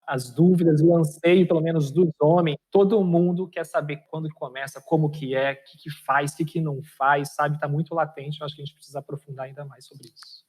as dúvidas e o anseio, pelo menos dos homens. Todo mundo quer saber quando que começa, como que é, o que faz, o que não faz, sabe? Está muito latente, eu acho que a gente precisa aprofundar ainda mais sobre isso.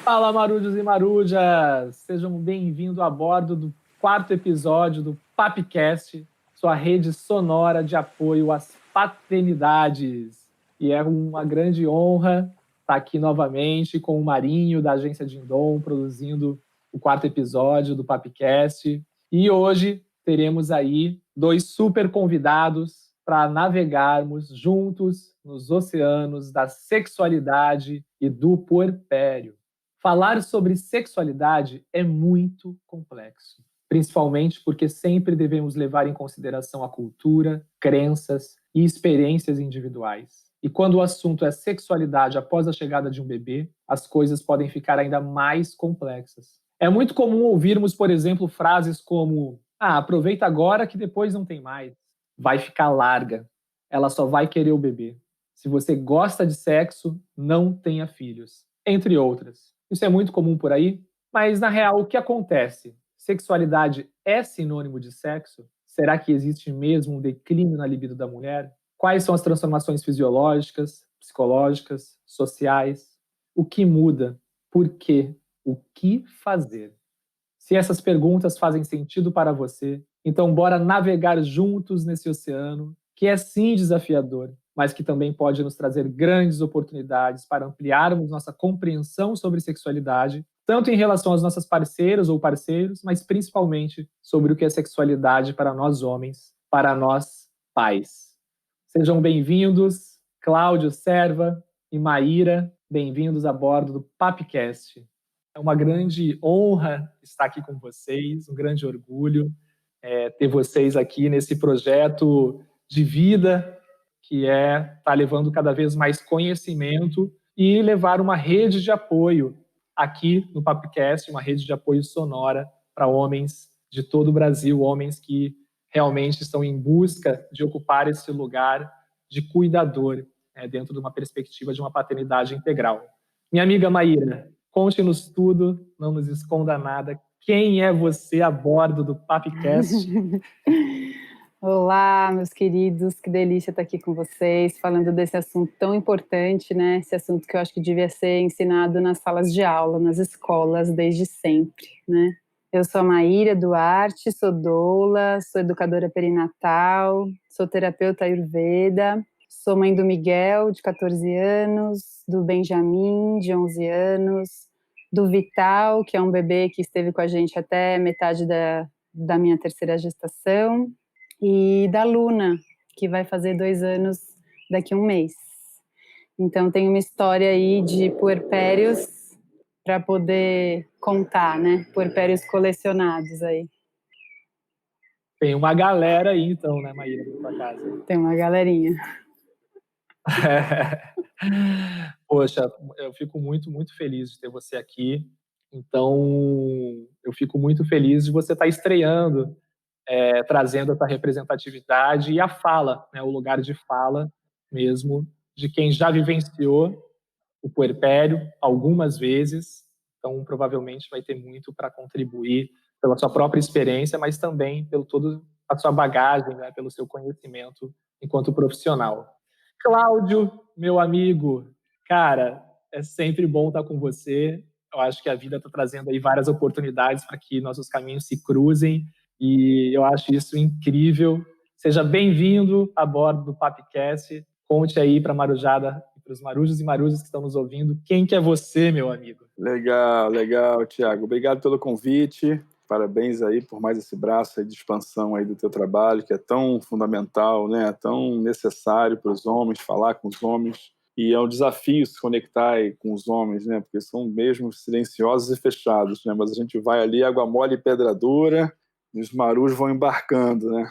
Fala, marujos e marujas! Sejam bem-vindos a bordo do 4º episódio do Papcast, sua rede sonora de apoio às paternidades. E é uma grande honra estar aqui novamente com o Marinho, da agência Dindom, produzindo o 4º episódio do Papcast. E hoje teremos aí 2 super convidados para navegarmos juntos nos oceanos da sexualidade e do puerpério. Falar sobre sexualidade é muito complexo, principalmente porque sempre devemos levar em consideração a cultura, crenças e experiências individuais. E quando o assunto é sexualidade após a chegada de um bebê, as coisas podem ficar ainda mais complexas. É muito comum ouvirmos, por exemplo, frases como: aproveita agora que depois não tem mais. Vai ficar larga. Ela só vai querer o bebê. Se você gosta de sexo, não tenha filhos. Entre outras. Isso é muito comum por aí, mas na real o que acontece? Sexualidade é sinônimo de sexo? Será que existe mesmo um declínio na libido da mulher? Quais são as transformações fisiológicas, psicológicas, sociais? O que muda? Por quê? O que fazer? Se essas perguntas fazem sentido para você, então bora navegar juntos nesse oceano, que é sim desafiador, mas que também pode nos trazer grandes oportunidades para ampliarmos nossa compreensão sobre sexualidade, tanto em relação às nossas parceiras ou parceiros, mas principalmente sobre o que é sexualidade para nós homens, para nós pais. Sejam bem-vindos, Cláudio Serva e Maíra, bem-vindos a bordo do Papcast. É uma grande honra estar aqui com vocês, um grande orgulho ter vocês aqui nesse projeto de vida que estar levando cada vez mais conhecimento e levar uma rede de apoio aqui no Papcast, uma rede de apoio sonora para homens de todo o Brasil, homens que realmente estão em busca de ocupar esse lugar de cuidador, dentro de uma perspectiva de uma paternidade integral. Minha amiga Maíra, conte-nos tudo, não nos esconda nada. Quem é você a bordo do Papcast? Olá, meus queridos, que delícia estar aqui com vocês, falando desse assunto tão importante, né? Esse assunto que eu acho que devia ser ensinado nas salas de aula, nas escolas, desde sempre, né? Eu sou a Maíra Duarte, sou doula, sou educadora perinatal, sou terapeuta Ayurveda, sou mãe do Miguel, de 14 anos, do Benjamin, de 11 anos, do Vital, que é um bebê que esteve com a gente até metade da minha 3ª gestação, e da Luna, que vai fazer 2 anos daqui a um mês. Então tem uma história aí de puerpérios para poder contar, né? Puerpérios colecionados aí. Tem uma galera aí então, né, Maíra, na tua casa? Tem uma galerinha. Poxa, eu fico muito, muito feliz de ter você aqui. Então, eu fico muito feliz de você estar estreando, trazendo essa representatividade e a fala, né, o lugar de fala mesmo, de quem já vivenciou o puerpério algumas vezes. Então, provavelmente vai ter muito para contribuir pela sua própria experiência, mas também pelo toda a sua bagagem, né, pelo seu conhecimento enquanto profissional. Cláudio, meu amigo, cara, é sempre bom estar com você. Eu acho que a vida está trazendo aí várias oportunidades para que nossos caminhos se cruzem e eu acho isso incrível. Seja bem-vindo a bordo do Papcast. Conte aí para a marujada, para os marujos e marujas que estão nos ouvindo, quem que é você, meu amigo? Legal, Thiago. Obrigado pelo convite. Parabéns aí por mais esse braço aí de expansão aí do teu trabalho, que é tão fundamental, né? Tão necessário para os homens, falar com os homens. E é um desafio se conectar aí com os homens, né? Porque são mesmo silenciosos e fechados, né? Mas a gente vai ali, água mole e pedra dura, e os marujos vão embarcando, né?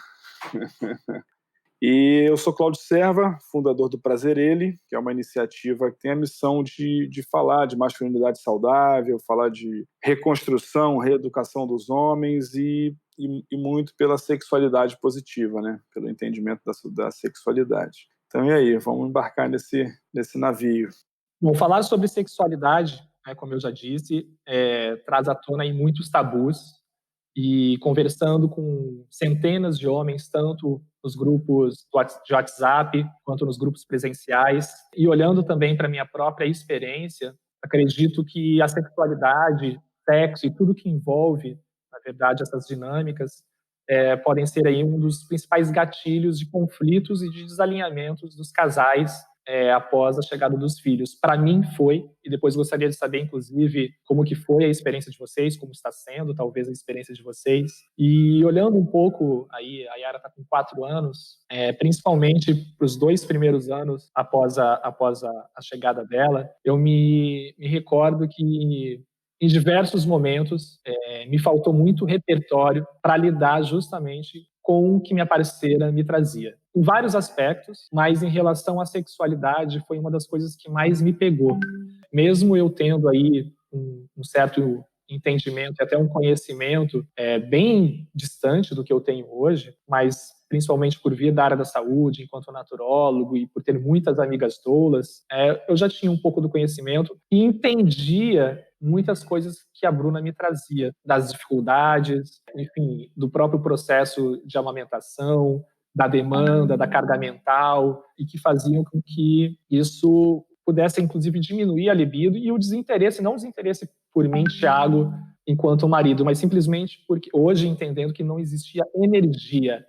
E eu sou Cláudio Serva, fundador do Prazer Ele, que é uma iniciativa que tem a missão de falar de masculinidade saudável, falar de reconstrução, reeducação dos homens e muito pela sexualidade positiva, né? Pelo entendimento da sexualidade. Então, e aí? Vamos embarcar nesse navio. Bom, falar sobre sexualidade né, como eu já disse, traz à tona aí muitos tabus, e conversando com centenas de homens, tanto nos grupos de WhatsApp quanto nos grupos presenciais, e olhando também para a minha própria experiência, acredito que a sexualidade, sexo e tudo que envolve, na verdade, essas dinâmicas, podem ser aí um dos principais gatilhos de conflitos e de desalinhamentos dos casais após a chegada dos filhos. Para mim foi, e depois gostaria de saber, inclusive, como que foi a experiência de vocês, como está sendo, talvez, a experiência de vocês. E olhando um pouco, aí a Yara está com 4 anos, principalmente para os 2 primeiros anos após a chegada dela, eu me recordo que em diversos momentos me faltou muito repertório para lidar justamente com o que minha parceira me trazia. Em vários aspectos, mas em relação à sexualidade foi uma das coisas que mais me pegou. Mesmo eu tendo aí um certo entendimento e até um conhecimento bem distante do que eu tenho hoje, mas principalmente por vir da área da saúde, enquanto naturólogo e por ter muitas amigas doulas, eu já tinha um pouco do conhecimento e entendia muitas coisas que a Bruna me trazia, das dificuldades, enfim, do próprio processo de amamentação, da demanda, da carga mental, e que faziam com que isso pudesse, inclusive, diminuir a libido e o desinteresse, não o desinteresse por mim, Thiago, enquanto marido, mas simplesmente porque hoje entendendo que não existia energia,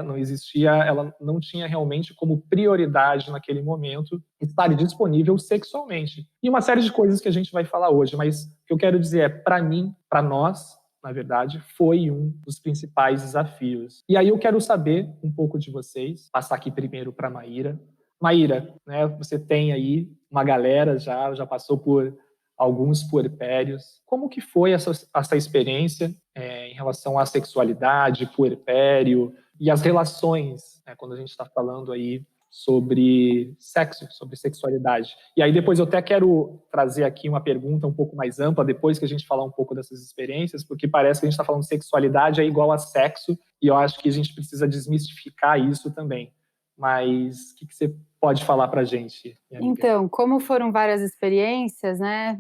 não existia, ela não tinha realmente como prioridade naquele momento estar disponível sexualmente. E uma série de coisas que a gente vai falar hoje, mas o que eu quero dizer é, para mim, para nós, na verdade, foi um dos principais desafios. E aí eu quero saber um pouco de vocês, passar aqui primeiro para a Maíra. Maíra, né, você tem aí uma galera já passou por alguns puerpérios. Como que foi essa experiência em relação à sexualidade, puerpério e as relações, né, quando a gente está falando aí sobre sexo, sobre sexualidade. E aí depois eu até quero trazer aqui uma pergunta um pouco mais ampla, depois que a gente falar um pouco dessas experiências, porque parece que a gente está falando sexualidade é igual a sexo, e eu acho que a gente precisa desmistificar isso também. Mas o que você pode falar para a gente, minha amiga? Então, como foram várias experiências, né?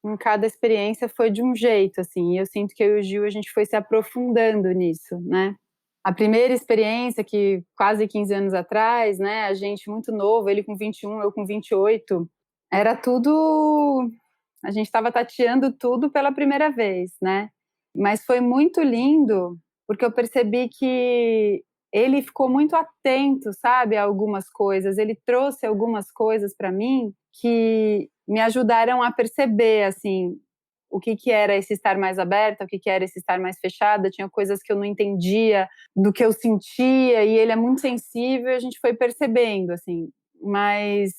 Em cada experiência foi de um jeito, assim. E eu sinto que eu e o Gil, a gente foi se aprofundando nisso, né? A primeira experiência, que quase 15 anos atrás, né? A gente muito novo, ele com 21, eu com 28, era tudo... A gente estava tateando tudo pela primeira vez, né? Mas foi muito lindo, porque eu percebi que ele ficou muito atento, sabe, a algumas coisas. Ele trouxe algumas coisas para mim que me ajudaram a perceber, assim, o que era esse estar mais aberta, o que era esse estar mais fechada. Tinha coisas que eu não entendia do que eu sentia, e ele é muito sensível, e a gente foi percebendo, assim. Mas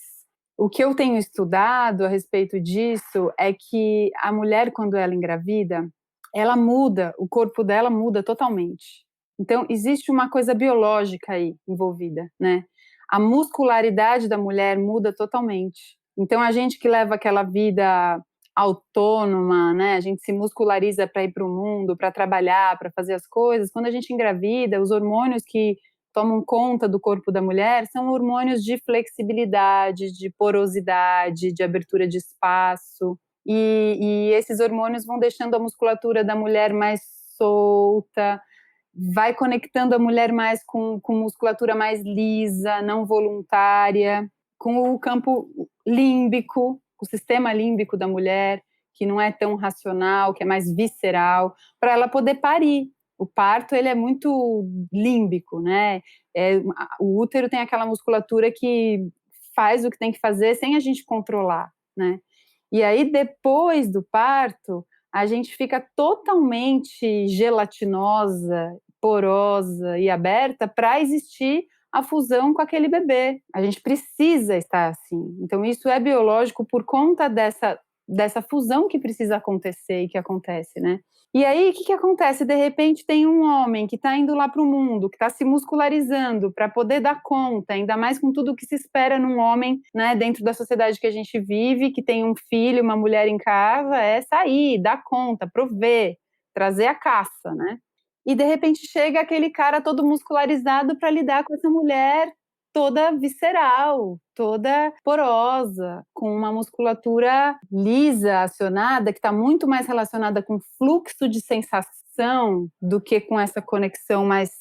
o que eu tenho estudado a respeito disso é que a mulher, quando ela engravida, ela muda, o corpo dela muda totalmente. Então, existe uma coisa biológica aí envolvida, né? A muscularidade da mulher muda totalmente. Então, a gente que leva aquela vida autônoma, né? A gente se musculariza para ir para o mundo, para trabalhar, para fazer as coisas. Quando a gente engravida, os hormônios que tomam conta do corpo da mulher são hormônios de flexibilidade, de porosidade, de abertura de espaço. E esses hormônios vão deixando a musculatura da mulher mais solta, vai conectando a mulher mais com musculatura mais lisa, não voluntária, com o campo límbico, o sistema límbico da mulher, que não é tão racional, que é mais visceral, para ela poder parir. O parto, ele é muito límbico, né? O útero tem aquela musculatura que faz o que tem que fazer sem a gente controlar, né? E aí, depois do parto, a gente fica totalmente gelatinosa, porosa e aberta para existir a fusão com aquele bebê. A gente precisa estar assim. Então, isso é biológico por conta dessa fusão que precisa acontecer e que acontece, né? E aí, o que acontece? De repente, tem um homem que está indo lá para o mundo, que está se muscularizando para poder dar conta, ainda mais com tudo o que se espera num homem, né, dentro da sociedade que a gente vive, que tem um filho, uma mulher em casa, é sair, dar conta, prover, trazer a caça, né? E, de repente, chega aquele cara todo muscularizado para lidar com essa mulher toda visceral, toda porosa, com uma musculatura lisa, acionada, que está muito mais relacionada com fluxo de sensação do que com essa conexão mais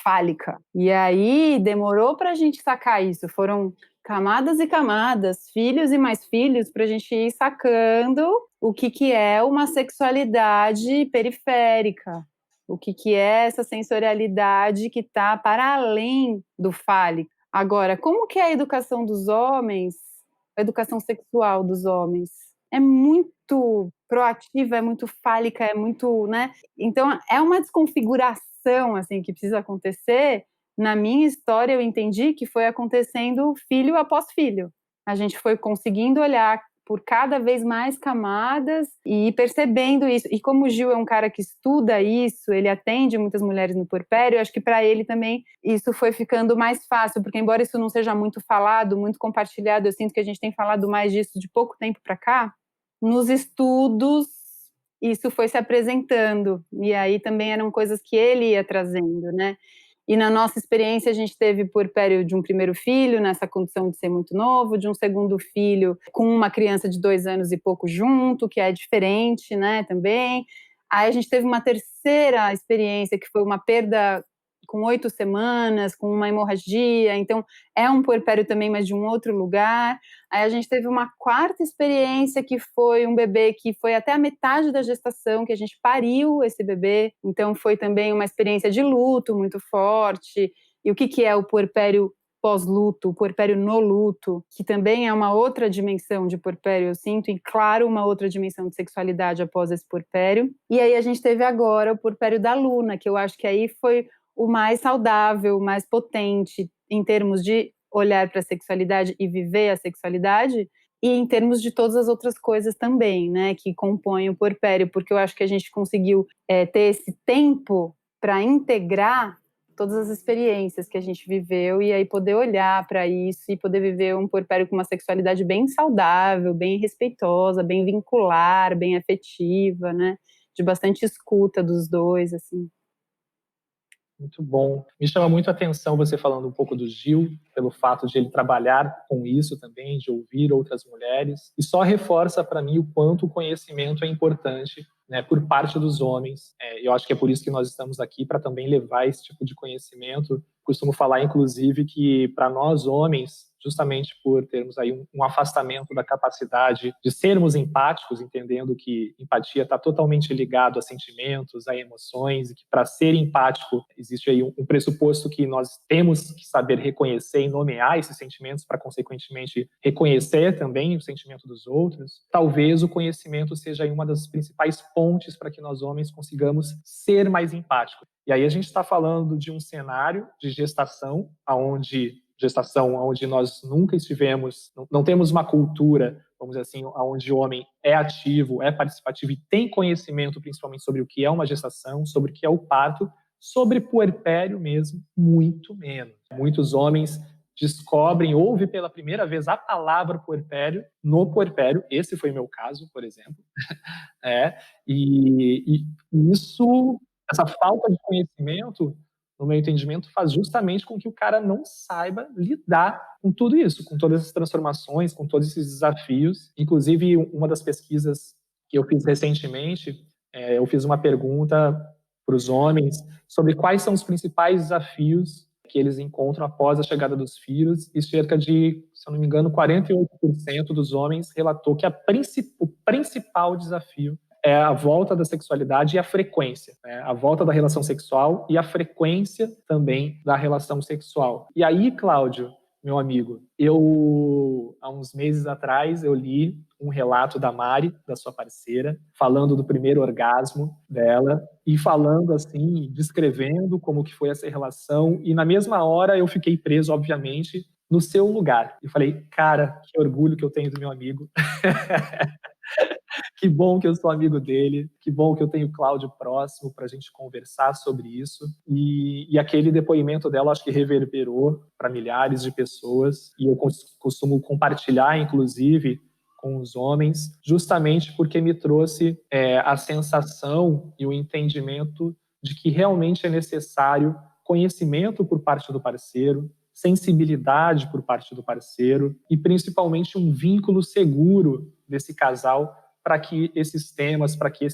fálica. E aí demorou para a gente sacar isso, foram camadas e camadas, filhos e mais filhos, para a gente ir sacando o que é uma sexualidade periférica, o que é essa sensorialidade que está para além do fálico. Agora, como que é a educação dos homens, a educação sexual dos homens? É muito proativa, é muito fálica, é muito, né? Então, é uma desconfiguração, assim, que precisa acontecer. Na minha história, eu entendi que foi acontecendo filho após filho. A gente foi conseguindo olhar por cada vez mais camadas e ir percebendo isso. E como o Gil é um cara que estuda isso, ele atende muitas mulheres no puerpério, eu acho que para ele também isso foi ficando mais fácil, porque embora isso não seja muito falado, muito compartilhado, eu sinto que a gente tem falado mais disso de pouco tempo para cá, nos estudos isso foi se apresentando, e aí também eram coisas que ele ia trazendo, né? E na nossa experiência, a gente teve puerpério de um primeiro filho, nessa condição de ser muito novo, de um segundo filho com uma criança de 2 anos e pouco junto, que é diferente, né, também. Aí a gente teve uma terceira experiência, que foi uma perda com 8 semanas, com uma hemorragia, então é um puerpério também, mas de um outro lugar. Aí a gente teve uma quarta experiência, que foi um bebê que foi até a metade da gestação, que a gente pariu esse bebê, então foi também uma experiência de luto muito forte. E o que é o puerpério pós-luto, o puerpério no luto, que também é uma outra dimensão de puerpério, eu sinto, e claro, uma outra dimensão de sexualidade após esse puerpério. E aí a gente teve agora o puerpério da Luna, que eu acho que aí foi o mais saudável, o mais potente em termos de olhar para a sexualidade e viver a sexualidade, e em termos de todas as outras coisas também, né, que compõem o puerpério, porque eu acho que a gente conseguiu ter esse tempo para integrar todas as experiências que a gente viveu e aí poder olhar para isso e poder viver um puerpério com uma sexualidade bem saudável, bem respeitosa, bem vincular, bem afetiva, né, de bastante escuta dos dois, assim. Muito bom. Me chama muito a atenção você falando um pouco do Gil, pelo fato de ele trabalhar com isso também, de ouvir outras mulheres, e só reforça para mim o quanto o conhecimento é importante, né, por parte dos homens. Eu acho que é por isso que nós estamos aqui, para também levar esse tipo de conhecimento. Costumo falar, inclusive, que para nós homens, justamente por termos aí um afastamento da capacidade de sermos empáticos, entendendo que empatia está totalmente ligado a sentimentos, a emoções, e que para ser empático existe aí um pressuposto que nós temos que saber reconhecer e nomear esses sentimentos para, consequentemente, reconhecer também o sentimento dos outros. Talvez o conhecimento seja aí uma das principais pontes para que nós homens consigamos ser mais empáticos. E aí a gente está falando de um cenário de gestação onde nós nunca estivemos, não temos uma cultura, vamos dizer assim, onde o homem é ativo, é participativo e tem conhecimento principalmente sobre o que é uma gestação, sobre o que é o parto, sobre puerpério mesmo, muito menos. Muitos homens descobrem, ouvem pela primeira vez a palavra puerpério no puerpério, esse foi meu caso, por exemplo, e isso, essa falta de conhecimento, no meu entendimento, faz justamente com que o cara não saiba lidar com tudo isso, com todas essas transformações, com todos esses desafios. Inclusive, uma das pesquisas que eu fiz recentemente, eu fiz uma pergunta para os homens sobre quais são os principais desafios que eles encontram após a chegada dos filhos, e cerca de, se eu não me engano, 48% dos homens relatou que o principal desafio é a volta da sexualidade e a frequência, né? A volta da relação sexual e a frequência também da relação sexual. E aí, Cláudio, meu amigo, há uns meses atrás, eu li um relato da Mari, da sua parceira, falando do primeiro orgasmo dela e falando assim, descrevendo como que foi essa relação, e na mesma hora eu fiquei preso, obviamente, no seu lugar. E falei, cara, que orgulho que eu tenho do meu amigo. Que bom que eu sou amigo dele, que bom que eu tenho o Cláudio próximo para a gente conversar sobre isso. E aquele depoimento dela, acho que reverberou para milhares de pessoas, e eu costumo compartilhar, inclusive, com os homens, justamente porque me trouxe a sensação e o entendimento de que realmente é necessário conhecimento por parte do parceiro, sensibilidade por parte do parceiro e principalmente um vínculo seguro desse casal para que esses temas, para que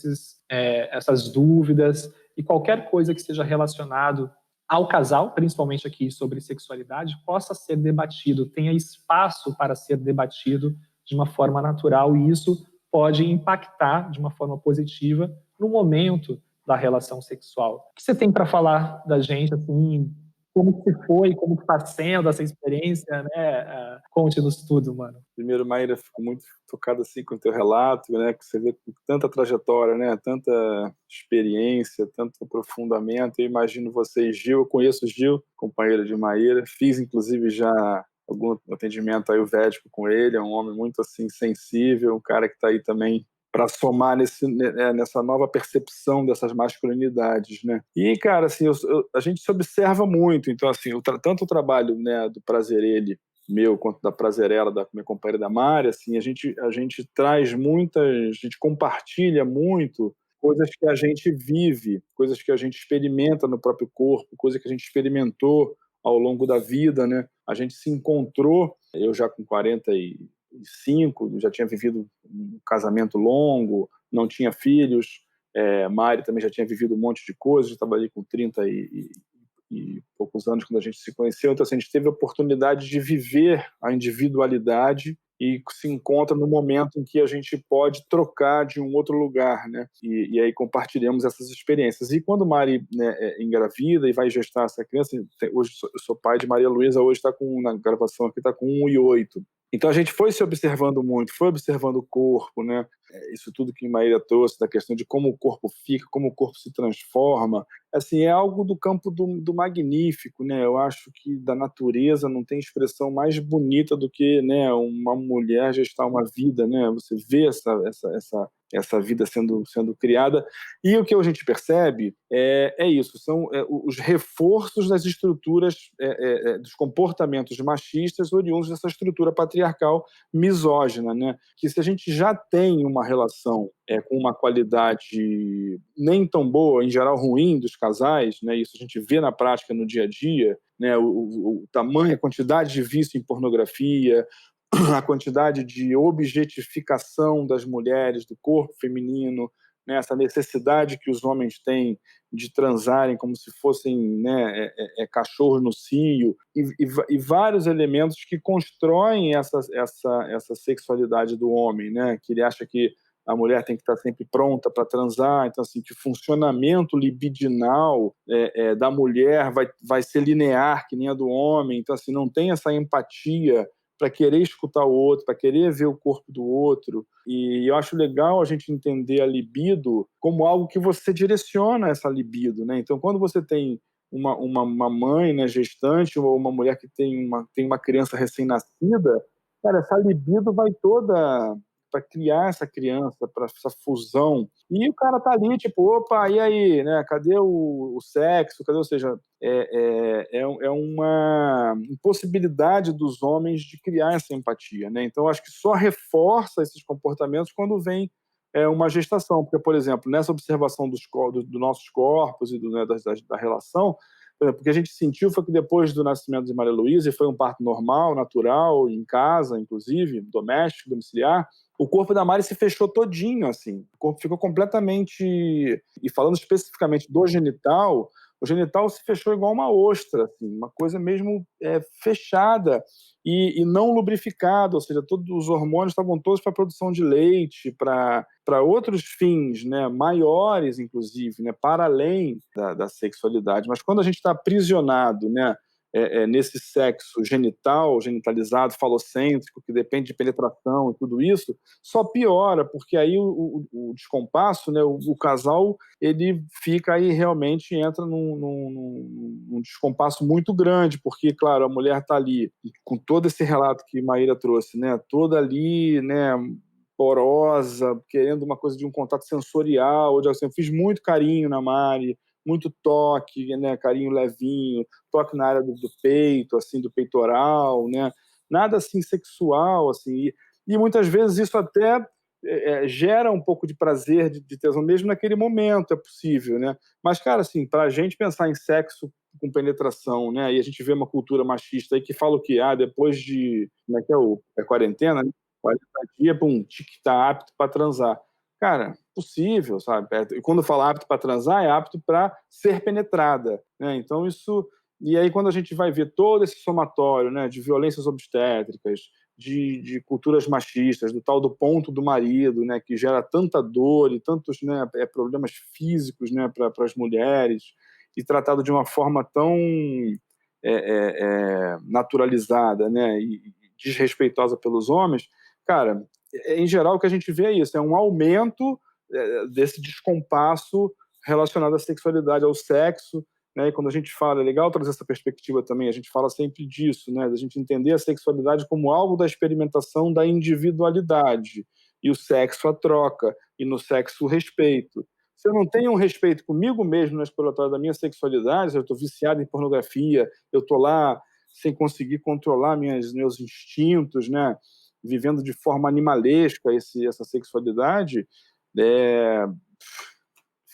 essas dúvidas e qualquer coisa que seja relacionado ao casal, principalmente aqui sobre sexualidade, possa ser debatido, tenha espaço para ser debatido de uma forma natural, e isso pode impactar de uma forma positiva no momento da relação sexual. O que você tem para falar da gente, assim, como que foi, como que está sendo essa experiência, né? Conte-nos tudo, mano. Primeiro, Maíra, fico muito tocado assim com o teu relato, né? Que você vê com tanta trajetória, né? Tanta experiência, tanto aprofundamento. Eu imagino você e Gil, eu conheço o Gil, companheiro de Maíra, fiz inclusive já algum atendimento ayurvédico com ele, é um homem muito assim sensível, um cara que está aí também para somar nessa nova percepção dessas masculinidades, né? E, cara, assim, a gente se observa muito, então, assim, tanto o trabalho, né, do Prazerelli, meu, quanto da Prazerella, da minha companheira da Mari, assim, a gente traz a gente compartilha muito coisas que a gente vive, coisas que a gente experimenta no próprio corpo, coisas que a gente experimentou ao longo da vida, né? A gente se encontrou, eu já com 45, já tinha vivido um casamento longo, não tinha filhos, Mari também já tinha vivido um monte de coisas, eu trabalhei com 30 e poucos anos quando a gente se conheceu, então assim, a gente teve a oportunidade de viver a individualidade e se encontra no momento em que a gente pode trocar de um outro lugar, né? E aí compartilhamos essas experiências. E quando Mari, né, engravida e vai gestar essa criança, hoje eu sou pai de Maria Luísa, hoje está na gravação aqui, está com 1 e 8. Então a gente foi se observando muito, foi observando o corpo, né? Isso tudo que Maíra trouxe, da questão de como o corpo fica, como o corpo se transforma, assim, é algo do campo do magnífico, né? Eu acho que da natureza não tem expressão mais bonita do que, né, uma mulher gestar uma vida, né? Você vê essa vida sendo criada, e o que a gente percebe é isso, são os reforços das estruturas, dos comportamentos machistas oriundos dessa estrutura patriarcal misógina, né? Que se a gente já tem uma relação com uma qualidade nem tão boa, em geral ruim, dos casais, né? Isso a gente vê na prática no dia a dia, né? O tamanho, a quantidade de vício em pornografia, a quantidade de objetificação das mulheres, do corpo feminino, né, essa necessidade que os homens têm de transarem como se fossem, né, cachorros no cio, e vários elementos que constroem essa sexualidade do homem, né, que ele acha que a mulher tem que estar sempre pronta para transar, então assim, que o funcionamento libidinal da mulher vai ser linear, que nem a do homem, então assim, não tem essa empatia para querer escutar o outro, para querer ver o corpo do outro. E eu acho legal a gente entender a libido como algo que você direciona essa libido, né? Então, quando você tem uma mãe, né, gestante, ou uma mulher que tem uma criança recém-nascida, cara, essa libido vai toda para criar essa criança, para essa fusão. E o cara tá ali, tipo, opa, e aí, né? Cadê o sexo? Ou seja, é uma impossibilidade dos homens de criar essa empatia, né? Então, eu acho que só reforça esses comportamentos quando vem uma gestação. Porque, por exemplo, nessa observação dos nossos corpos e né, da relação, por exemplo, o que a gente sentiu foi que depois do nascimento de Maria Luísa, e foi um parto normal, natural, em casa, inclusive, doméstico, domiciliar, o corpo da Mari se fechou todinho, assim. O corpo ficou completamente... E falando especificamente do genital, o genital se fechou igual uma ostra, assim, uma coisa mesmo fechada e não lubrificada, ou seja, todos os hormônios estavam todos para a produção de leite, para outros fins, né, maiores, inclusive, né, para além da sexualidade. Mas quando a gente está aprisionado, né, nesse sexo genitalizado, falocêntrico, que depende de penetração e tudo isso, só piora, porque aí o descompasso, né, o casal, ele fica aí, realmente entra num descompasso muito grande, porque, claro, a mulher está ali, com todo esse relato que Maíra trouxe, né, toda ali, né, porosa, querendo uma coisa de um contato sensorial, assim, eu fiz muito carinho na Mari, muito toque, né, carinho levinho, toque na área do peito, assim, do peitoral, né, nada assim sexual, assim, e muitas vezes isso até gera um pouco de prazer, de tesão, mesmo naquele momento é possível, né, mas, cara, assim, para a gente pensar em sexo com penetração, né? E a gente vê uma cultura machista aí que fala o quê? Depois de, como é que é quarentena, né? 40 dias, pum, tá apto para transar. Cara, possível, sabe? E quando fala apto para transar, é apto para ser penetrada, né? Então isso... E aí quando a gente vai ver todo esse somatório, né, de violências obstétricas, de culturas machistas, do tal do ponto do marido, né, que gera tanta dor e tantos, né, problemas físicos, né, para as mulheres, e tratado de uma forma tão naturalizada, né, e desrespeitosa pelos homens, cara, em geral o que a gente vê é isso, é um aumento desse descompasso relacionado à sexualidade, ao sexo, né? E quando a gente fala, é legal trazer essa perspectiva também, a gente fala sempre disso, né? Da gente entender a sexualidade como algo da experimentação da individualidade, e o sexo a troca, e no sexo o respeito. Se eu não tenho um respeito comigo mesmo na exploratória da minha sexualidade, eu estou viciado em pornografia, eu estou lá sem conseguir controlar meus instintos, né? Vivendo de forma animalesca essa sexualidade,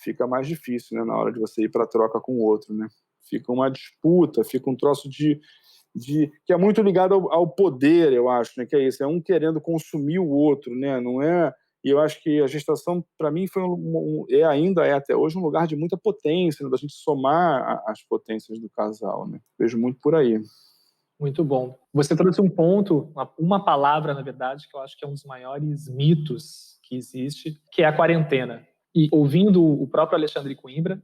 fica mais difícil, né, na hora de você ir para a troca com o outro, né? Fica uma disputa, fica um troço de que é muito ligado ao poder, eu acho, né? Que é isso, é um querendo consumir o outro, né? Não é... E eu acho que a gestação, para mim, foi ainda é até hoje um lugar de muita potência, né? Da gente somar as potências do casal, né? Vejo muito por aí. Muito bom. Você trouxe um ponto, uma palavra, na verdade, que eu acho que é um dos maiores mitos que existe, que é a quarentena. E ouvindo o próprio Alexandre Coimbra,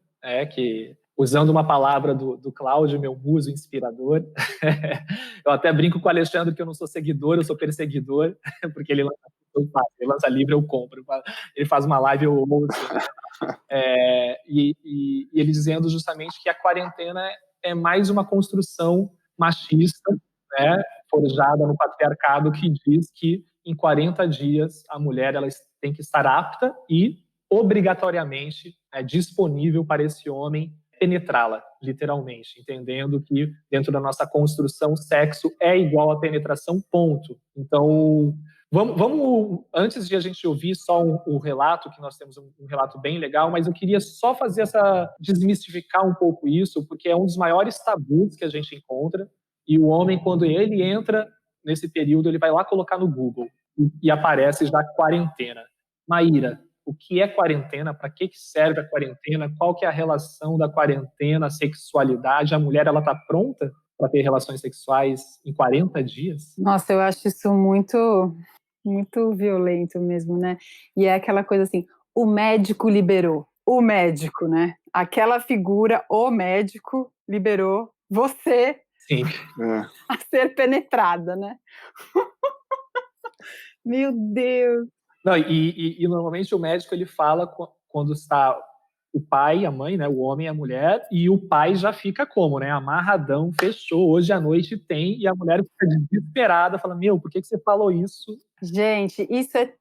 que usando uma palavra do Cláudio, meu muso inspirador, eu até brinco com o Alexandre que eu não sou seguidor, eu sou perseguidor, porque ele lança livro, eu compro. Ele faz uma live, eu ouço. E ele dizendo justamente que a quarentena é mais uma construção machista, né, forjada no patriarcado, que diz que em 40 dias a mulher ela tem que estar apta e obrigatoriamente disponível para esse homem penetrá-la, literalmente, entendendo que dentro da nossa construção sexo é igual a penetração, ponto. Então, vamos antes de a gente ouvir só o relato, que nós temos um relato bem legal, mas eu queria só desmistificar um pouco isso, porque é um dos maiores tabus que a gente encontra, e o homem, quando ele entra nesse período, ele vai lá colocar no Google, e aparece já quarentena. Maíra, o que é quarentena? Para que serve a quarentena? Qual que é a relação da quarentena, a sexualidade? A mulher, ela está pronta para ter relações sexuais em 40 dias? Nossa, eu acho isso muito, muito violento mesmo, né? E é aquela coisa assim, o médico liberou. O médico, né? Aquela figura, o médico, liberou você Sim. a ser penetrada, né? Meu Deus! Não, e normalmente o médico ele fala quando está o pai, a mãe, né, o homem e a mulher, e o pai já fica como, né, amarradão, fechou, hoje à noite tem, e a mulher fica desesperada, fala, meu, por que você falou isso? Gente, isso é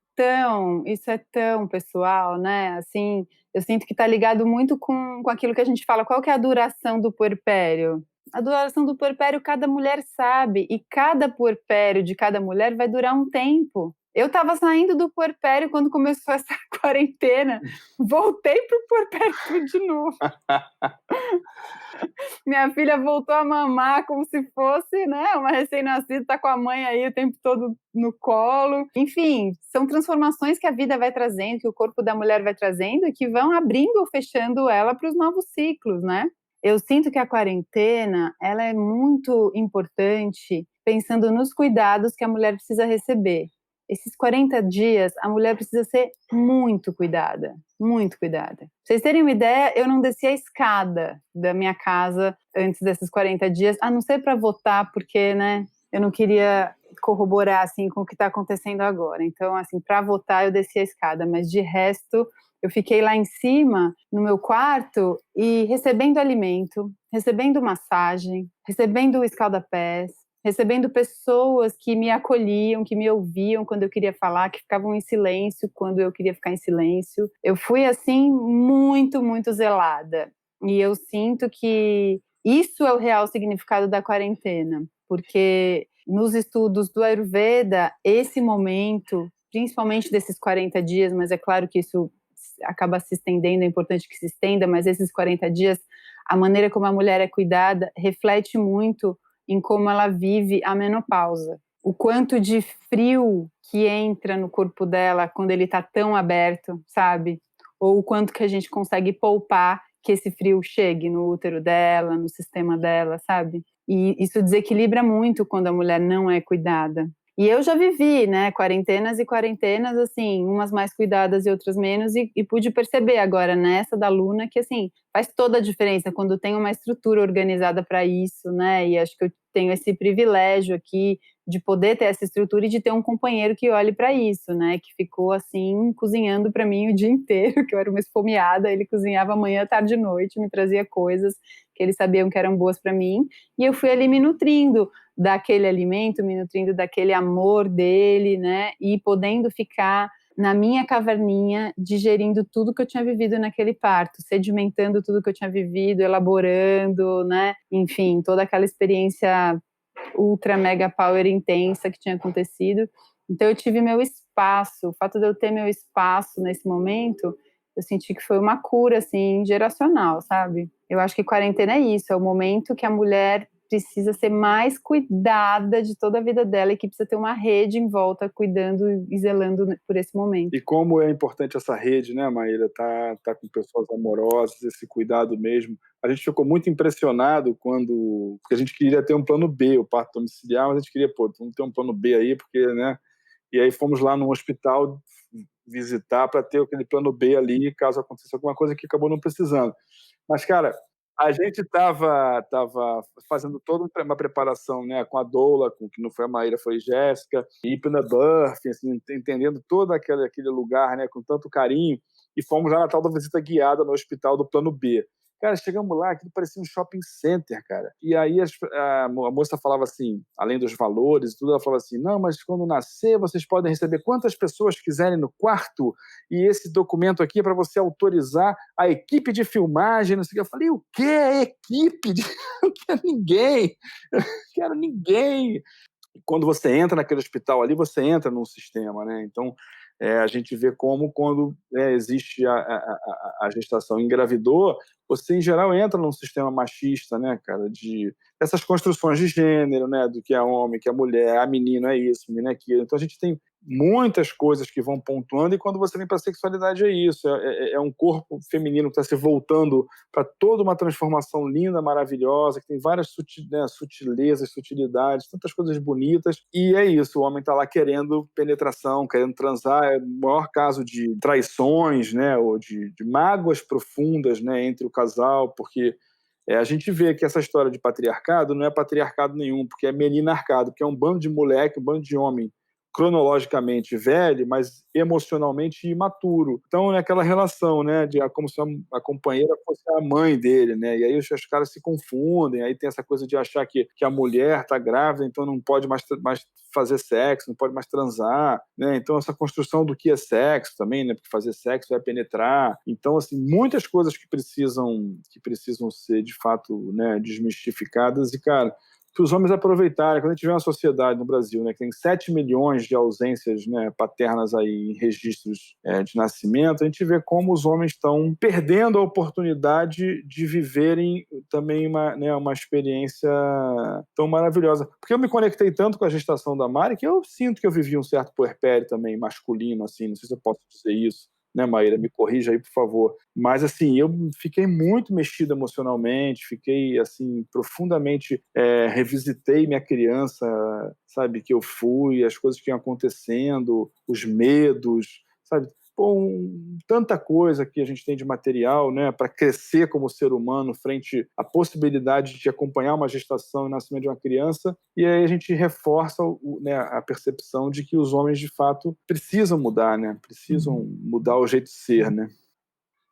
tão pessoal, né? Assim, eu sinto que está ligado muito com aquilo que a gente fala, qual que é a duração do puerpério? A duração do puerpério cada mulher sabe, e cada puerpério de cada mulher vai durar um tempo. Eu estava saindo do puerpério quando começou essa quarentena, voltei pro puerpério tudo de novo. Minha filha voltou a mamar como se fosse, né, uma recém-nascida, tá com a mãe aí o tempo todo no colo. Enfim, são transformações que a vida vai trazendo, que o corpo da mulher vai trazendo e que vão abrindo ou fechando ela para os novos ciclos, né? Eu sinto que a quarentena, ela é muito importante pensando nos cuidados que a mulher precisa receber. Esses 40 dias, a mulher precisa ser muito cuidada, muito cuidada. Pra vocês terem uma ideia, eu não desci a escada da minha casa antes desses 40 dias, a não ser para votar, porque, né, eu não queria corroborar, assim, com o que está acontecendo agora. Então, assim, para votar eu desci a escada, mas de resto, eu fiquei lá em cima, no meu quarto, e recebendo alimento, recebendo massagem, recebendo escalda-pés, recebendo pessoas que me acolhiam, que me ouviam quando eu queria falar, que ficavam em silêncio quando eu queria ficar em silêncio. Eu fui, assim, muito, muito zelada. E eu sinto que isso é o real significado da quarentena, porque nos estudos do Ayurveda, esse momento, principalmente desses 40 dias, mas é claro que isso acaba se estendendo, é importante que se estenda, mas esses 40 dias, a maneira como a mulher é cuidada reflete muito em como ela vive a menopausa. O quanto de frio que entra no corpo dela quando ele está tão aberto, sabe? Ou o quanto que a gente consegue poupar que esse frio chegue no útero dela, no sistema dela, sabe? E isso desequilibra muito quando a mulher não é cuidada. E eu já vivi, né, quarentenas e quarentenas, assim, umas mais cuidadas e outras menos, e pude perceber agora nessa da Luna que, assim, faz toda a diferença quando tem uma estrutura organizada para isso, né, e acho que eu tenho esse privilégio aqui de poder ter essa estrutura e de ter um companheiro que olhe para isso, né, que ficou, assim, cozinhando para mim o dia inteiro, que eu era uma esfomeada, ele cozinhava manhã, tarde e noite, me trazia coisas que eles sabiam que eram boas para mim, e eu fui ali me nutrindo daquele alimento, me nutrindo daquele amor dele, né, e podendo ficar na minha caverninha, digerindo tudo que eu tinha vivido naquele parto, sedimentando tudo que eu tinha vivido, elaborando, né, enfim, toda aquela experiência ultra mega power intensa que tinha acontecido. Então eu tive meu espaço, o fato de eu ter meu espaço nesse momento, eu senti que foi uma cura, assim, geracional, sabe? Eu acho que quarentena é isso, é o momento que a mulher precisa ser mais cuidada de toda a vida dela e que precisa ter uma rede em volta cuidando e zelando por esse momento. E como é importante essa rede, né, Maíra? Tá com pessoas amorosas, esse cuidado mesmo. A gente ficou muito impressionado porque a gente queria ter um plano B, o parto domiciliar, mas a gente queria, vamos ter um plano B aí, porque, né? E aí fomos lá no hospital visitar para ter aquele plano B ali, caso aconteça alguma coisa que acabou não precisando. Mas, cara, a gente estava fazendo toda uma preparação, né, com a doula, que não foi a Maíra, foi a Jéssica, e Hypnobirthing, assim, entendendo todo aquele lugar, né, com tanto carinho, e fomos lá na tal da visita guiada no hospital do plano B. Cara, chegamos lá, aquilo parecia um shopping center, cara. E aí a moça falava assim, além dos valores e tudo, ela falava assim, não, mas quando nascer, vocês podem receber quantas pessoas quiserem no quarto, e esse documento aqui é para você autorizar a equipe de filmagem, não sei o que. Eu falei, o quê? Equipe? Não quero ninguém. Eu quero ninguém. E quando você entra naquele hospital ali, você entra num sistema, né? Então, a gente vê como quando existe a gestação engravidou, você, em geral, entra num sistema machista, né, cara, dessas construções de gênero, né, do que é homem, que é mulher, a menino é isso, menino é aquilo. Então, a gente tem muitas coisas que vão pontuando, e quando você vem para a sexualidade é isso, é um corpo feminino que está se voltando para toda uma transformação linda, maravilhosa, que tem várias sutilezas, sutilidades, tantas coisas bonitas, e é isso, o homem está lá querendo penetração, querendo transar, é o maior caso de traições, né, ou de mágoas profundas, né, entre o casal, porque a gente vê que essa história de patriarcado não é patriarcado nenhum, porque é meninarcado, que é um bando de moleque, um bando de homem cronologicamente velho, mas emocionalmente imaturo. Então, é aquela relação, né, como se a companheira fosse a mãe dele, né, e aí os caras se confundem, aí tem essa coisa de achar que a mulher está grávida, então não pode mais fazer sexo, não pode mais transar, né, então essa construção do que é sexo também, né, porque fazer sexo é penetrar. Então, assim, muitas coisas que precisam ser, de fato, né, desmistificadas, e, cara, que os homens aproveitarem. Quando a gente vê uma sociedade no Brasil, né, que tem 7 milhões de ausências, né, paternas aí em registros de nascimento, a gente vê como os homens estão perdendo a oportunidade de viverem também uma experiência tão maravilhosa. Porque eu me conectei tanto com a gestação da Mari que eu sinto que eu vivi um certo puerpério também masculino, assim, não sei se eu posso dizer isso, né, Maíra? Me corrija aí, por favor. Mas, assim, eu fiquei muito mexido emocionalmente, fiquei, assim, profundamente... revisitei minha criança, sabe, que eu fui, as coisas que iam acontecendo, os medos, sabe? Pô, tanta coisa que a gente tem de material, né, para crescer como ser humano frente à possibilidade de acompanhar uma gestação e o nascimento de uma criança, e aí a gente reforça a percepção de que os homens, de fato, precisam mudar, né, precisam mudar o jeito de ser, né.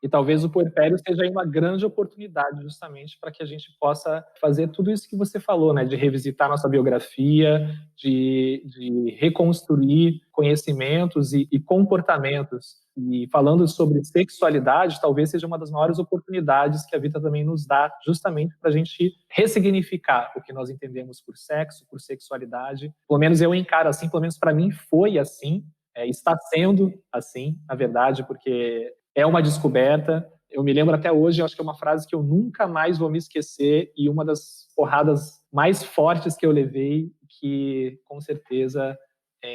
E talvez o puerpério seja aí uma grande oportunidade justamente para que a gente possa fazer tudo isso que você falou, né? De revisitar nossa biografia, de reconstruir conhecimentos e comportamentos. E falando sobre sexualidade, talvez seja uma das maiores oportunidades que a vida também nos dá, justamente para a gente ressignificar o que nós entendemos por sexo, por sexualidade. Pelo menos eu encaro assim, pelo menos para mim foi assim, está sendo assim, na verdade, porque é uma descoberta, Eu me lembro até hoje, acho que é uma frase que eu nunca mais vou me esquecer e uma das porradas mais fortes que eu levei, que com certeza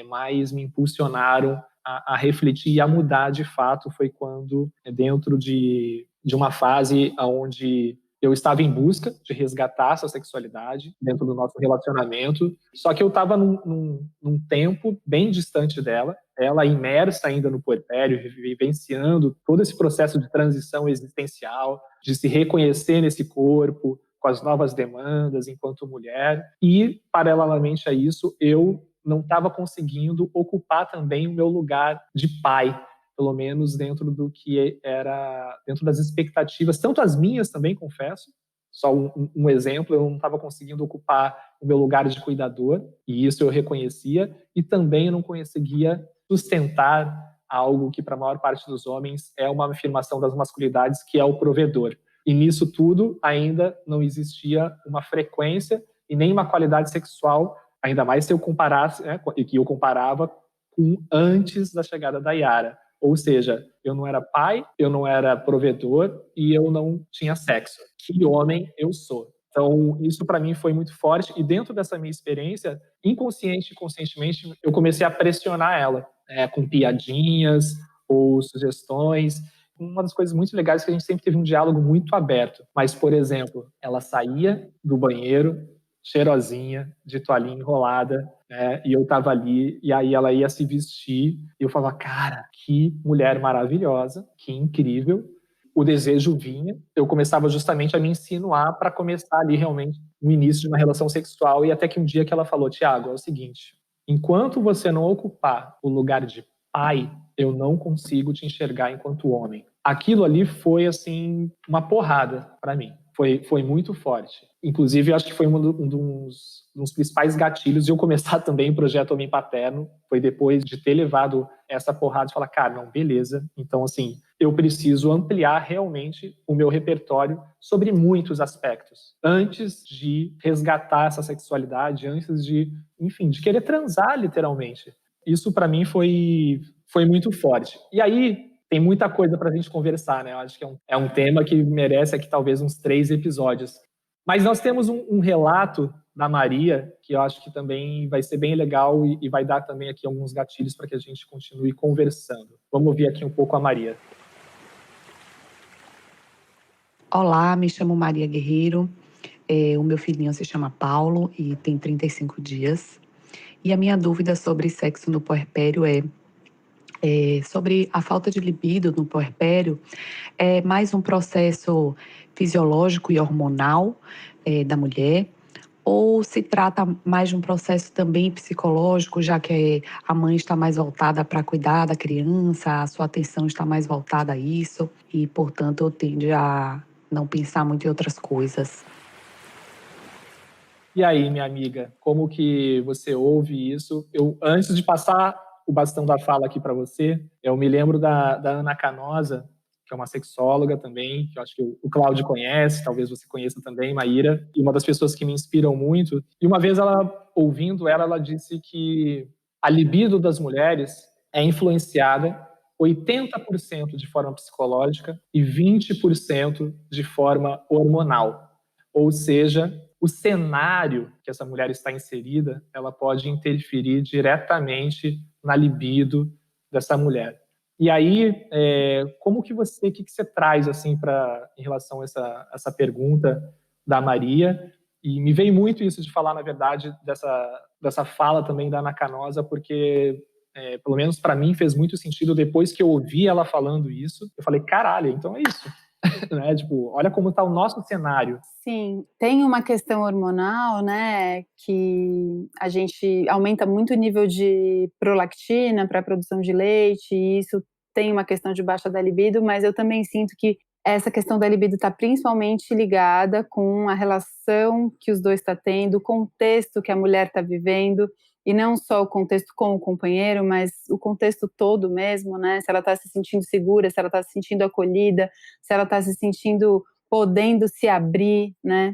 mais me impulsionaram a refletir e a mudar de fato, foi quando, dentro de uma fase onde eu estava em busca de resgatar essa sexualidade dentro do nosso relacionamento, só que eu estava num tempo bem distante dela, ela imersa ainda no puerpério, vivenciando todo esse processo de transição existencial, de se reconhecer nesse corpo, com as novas demandas enquanto mulher, e, paralelamente a isso, eu não estava conseguindo ocupar também o meu lugar de pai, pelo menos dentro do que era, dentro das expectativas, tanto as minhas também, confesso, só um exemplo, eu não estava conseguindo ocupar o meu lugar de cuidador, e isso eu reconhecia, e também eu não conseguia sustentar algo que para a maior parte dos homens é uma afirmação das masculinidades, que é o provedor. E nisso tudo ainda não existia uma frequência e nem uma qualidade sexual, ainda mais se eu comparasse, que eu comparava com antes da chegada da Yara. Ou seja, eu não era pai, eu não era provedor e eu não tinha sexo. Que homem eu sou? Então, isso para mim foi muito forte. E dentro dessa minha experiência, inconsciente e conscientemente, eu comecei a pressionar ela, com piadinhas ou sugestões. Uma das coisas muito legais é que a gente sempre teve um diálogo muito aberto. Mas, por exemplo, ela saía do banheiro cheirosinha, de toalhinha enrolada, né? E eu tava ali, e aí ela ia se vestir, e eu falava, cara, que mulher maravilhosa, que incrível. O desejo vinha, eu começava justamente a me insinuar para começar ali realmente o início de uma relação sexual, e até que um dia que ela falou, Tiago, é o seguinte, enquanto você não ocupar o lugar de pai, eu não consigo te enxergar enquanto homem. Aquilo ali foi, assim, uma porrada para mim. Foi muito forte. Inclusive, eu acho que foi um dos principais gatilhos de eu começar também o projeto Homem Paterno. Foi depois de ter levado essa porrada de falar, cara, não, beleza. Então, assim, eu preciso ampliar realmente o meu repertório sobre muitos aspectos. Antes de resgatar essa sexualidade, antes de, enfim, de querer transar, literalmente. Isso, para mim, foi muito forte. E aí, tem muita coisa para a gente conversar, né? Eu acho que é um tema que merece aqui talvez uns 3 episódios. Mas nós temos um relato da Maria, que eu acho que também vai ser bem legal e vai dar também aqui alguns gatilhos para que a gente continue conversando. Vamos ouvir aqui um pouco a Maria. Olá, me chamo Maria Guerreiro. O meu filhinho se chama Paulo e tem 35 dias. E a minha dúvida sobre sexo no puerpério é sobre a falta de libido no puerpério. É mais um processo fisiológico e hormonal da mulher? Ou se trata mais de um processo também psicológico, já que a mãe está mais voltada para cuidar da criança, a sua atenção está mais voltada a isso e, portanto, tende a não pensar muito em outras coisas. E aí, minha amiga, como que você ouve isso? Antes de passar o bastão da fala aqui para você, eu me lembro da Ana Canosa, que é uma sexóloga também, que eu acho que o Cláudio conhece, talvez você conheça também, Maíra, e uma das pessoas que me inspiram muito. E uma vez ouvindo ela disse que a libido das mulheres é influenciada 80% de forma psicológica e 20% de forma hormonal. Ou seja, o cenário que essa mulher está inserida, ela pode interferir diretamente na libido dessa mulher. E aí, o que você traz assim em relação a essa pergunta da Maria? E me veio muito isso de falar, na verdade, dessa fala também da Ana Canosa, porque, pelo menos para mim, fez muito sentido depois que eu ouvi ela falando isso. Eu falei, caralho, então é isso. Né? Tipo, olha como está o nosso cenário. Sim, tem uma questão hormonal, né, que a gente aumenta muito o nível de prolactina para a produção de leite, e isso tem uma questão de baixa da libido, mas eu também sinto que essa questão da libido está principalmente ligada com a relação que os dois estão tendo, o contexto que a mulher está vivendo, e não só o contexto com o companheiro, mas o contexto todo mesmo, né? Se ela está se sentindo segura, se ela está se sentindo acolhida, se ela está se sentindo podendo se abrir, né?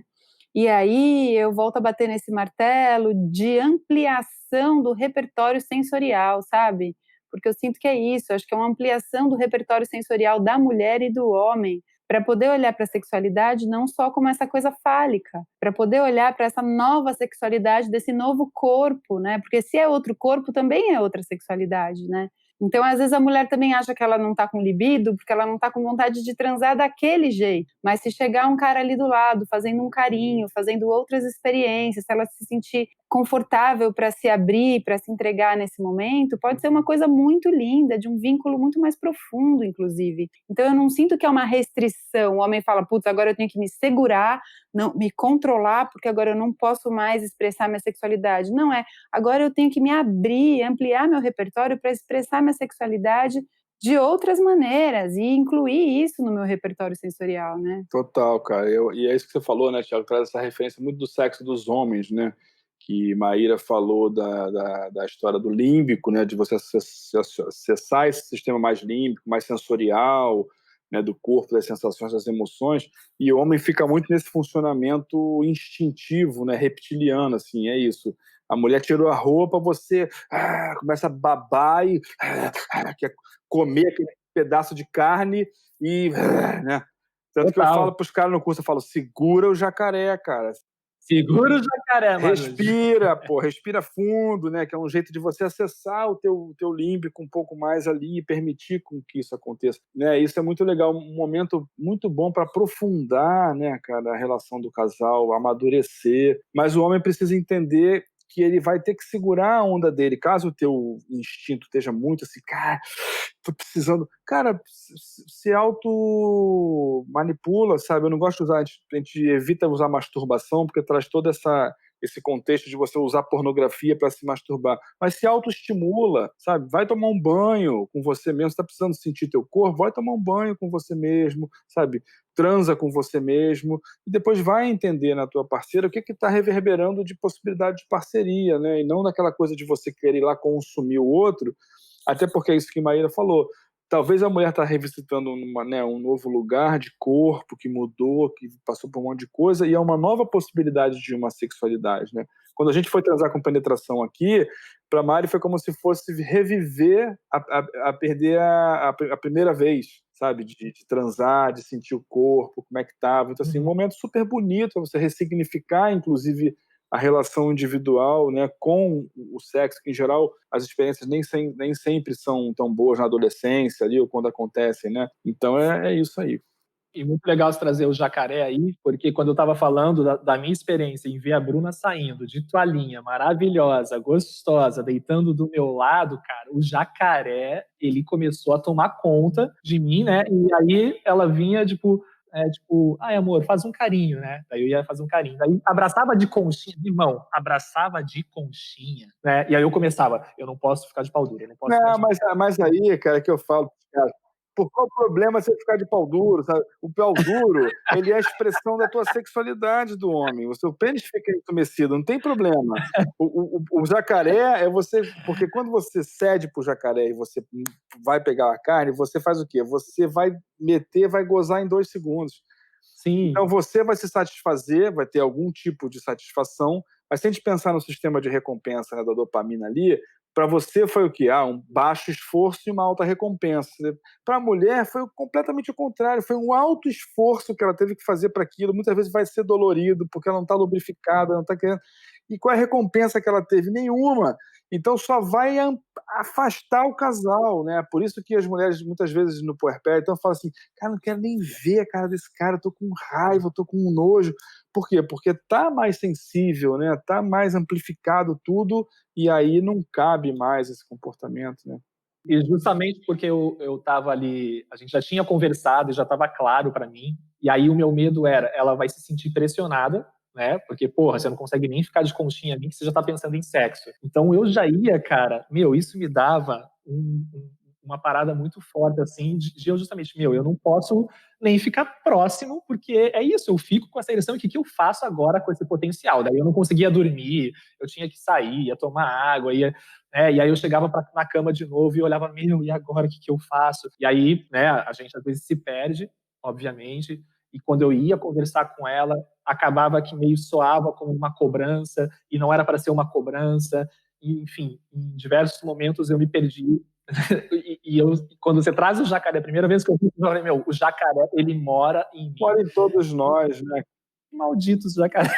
E aí eu volto a bater nesse martelo de ampliação do repertório sensorial, sabe? Porque eu sinto que é isso, acho que é uma ampliação do repertório sensorial da mulher e do homem, para poder olhar para a sexualidade não só como essa coisa fálica, para poder olhar para essa nova sexualidade desse novo corpo, né? Porque se é outro corpo, também é outra sexualidade, né? Então, às vezes, a mulher também acha que ela não está com libido porque ela não está com vontade de transar daquele jeito. Mas se chegar um cara ali do lado, fazendo um carinho, fazendo outras experiências, se ela se sentir confortável para se abrir, para se entregar nesse momento, pode ser uma coisa muito linda, de um vínculo muito mais profundo, inclusive. Então, eu não sinto que é uma restrição. O homem fala, putz, agora eu tenho que me segurar, não, me controlar, porque agora eu não posso mais expressar minha sexualidade. Não é. Agora eu tenho que me abrir, ampliar meu repertório para expressar minha sexualidade de outras maneiras e incluir isso no meu repertório sensorial, né? Total, cara. E é isso que você falou, né, Thiago? Traz essa referência muito do sexo dos homens, né? Que Maíra falou da história do límbico, né? De você acessar esse sistema mais límbico, mais sensorial, né? Do corpo, das sensações, das emoções. E o homem fica muito nesse funcionamento instintivo, né? Reptiliano, assim, é isso. A mulher tirou a roupa, você começa a babar e quer comer aquele pedaço de carne e, né? Tanto que eu falo para os caras no curso, eu falo, segura o jacaré, cara. Segura o jacaré, mano. Respira, pô, respira fundo, né? Que é um jeito de você acessar o teu límbico um pouco mais ali e permitir com que isso aconteça, né? Isso é muito legal, um momento muito bom para aprofundar, né, cara, a relação do casal, amadurecer. Mas o homem precisa entender que ele vai ter que segurar a onda dele. Caso o teu instinto esteja muito assim, cara, tô precisando... Cara, se auto-manipula, sabe? Eu não gosto de usar... A gente evita usar masturbação, porque traz todo esse contexto de você usar pornografia para se masturbar. Mas se autoestimula, sabe? Vai tomar um banho com você mesmo. Você tá precisando sentir teu corpo? Vai tomar um banho com você mesmo, sabe? Transa com você mesmo. E depois vai entender na tua parceira o que está reverberando de possibilidade de parceria, né? E não naquela coisa de você querer ir lá consumir o outro. Até porque é isso que Maíra falou. Talvez a mulher está revisitando um novo lugar de corpo que mudou, que passou por um monte de coisa, e é uma nova possibilidade de uma sexualidade, né? Quando a gente foi transar com penetração aqui, para Mari foi como se fosse reviver a perder a primeira vez, sabe? De transar, de sentir o corpo, como é que estava. Então, assim, um momento super bonito para você ressignificar, inclusive, a relação individual, né, com o sexo, que em geral as experiências nem sempre são tão boas na adolescência ali, ou quando acontecem, né? Então é isso aí. E muito legal você trazer o jacaré aí, porque quando eu estava falando da minha experiência em ver a Bruna saindo de toalhinha, maravilhosa, gostosa, deitando do meu lado, cara, o jacaré, ele começou a tomar conta de mim, né? E aí ela vinha, tipo, ai, amor, faz um carinho, né? Daí eu ia fazer um carinho. Daí abraçava de conchinha, irmão, abraçava de conchinha, né? E aí eu começava, eu não posso ficar de pau duro, eu não posso ficar de pau duro. Mas aí, cara, que eu falo, cara, por qual problema você ficar de pau duro, sabe? O pau duro, ele é a expressão da tua sexualidade do homem. O seu pênis fica entumecido, não tem problema. O jacaré é você... Porque quando você cede pro jacaré e você vai pegar a carne, você faz o quê? Você vai meter, vai gozar em 2 segundos. Sim. Então você vai se satisfazer, vai ter algum tipo de satisfação, mas se a gente pensar no sistema de recompensa, né, da dopamina ali, para você foi o quê? Um baixo esforço e uma alta recompensa. Para a mulher foi completamente o contrário, foi um alto esforço que ela teve que fazer para aquilo, muitas vezes vai ser dolorido, porque ela não está lubrificada, não está querendo... E qual é a recompensa que ela teve? Nenhuma. Então só vai afastar o casal, né? Por isso que as mulheres, muitas vezes no puerpério, então falam assim, cara, não quero nem ver a cara desse cara, eu tô com raiva, eu tô com nojo. Por quê? Porque tá mais sensível, né? Tá mais amplificado tudo, e aí não cabe mais esse comportamento, né? E justamente porque eu tava ali, a gente já tinha conversado e já estava claro para mim, e aí o meu medo era, ela vai se sentir pressionada, né? Porque, porra, você não consegue nem ficar de conchinha ali que você já tá pensando em sexo. Então eu já ia, cara, isso me dava uma parada muito forte, assim, de eu justamente, eu não posso nem ficar próximo, porque é isso, eu fico com essa ereção, e o que eu faço agora com esse potencial? Daí eu não conseguia dormir, eu tinha que sair, ia tomar água, e aí eu chegava na cama de novo e olhava, e agora o que eu faço? E aí, né, a gente às vezes se perde, obviamente, e quando eu ia conversar com ela, acabava que meio soava como uma cobrança, e não era para ser uma cobrança, e, enfim, em diversos momentos eu me perdi Quando você traz o jacaré, a primeira vez que eu vi, eu falei, o jacaré, ele mora em mim. Mora em todos nós, né? Malditos jacaré.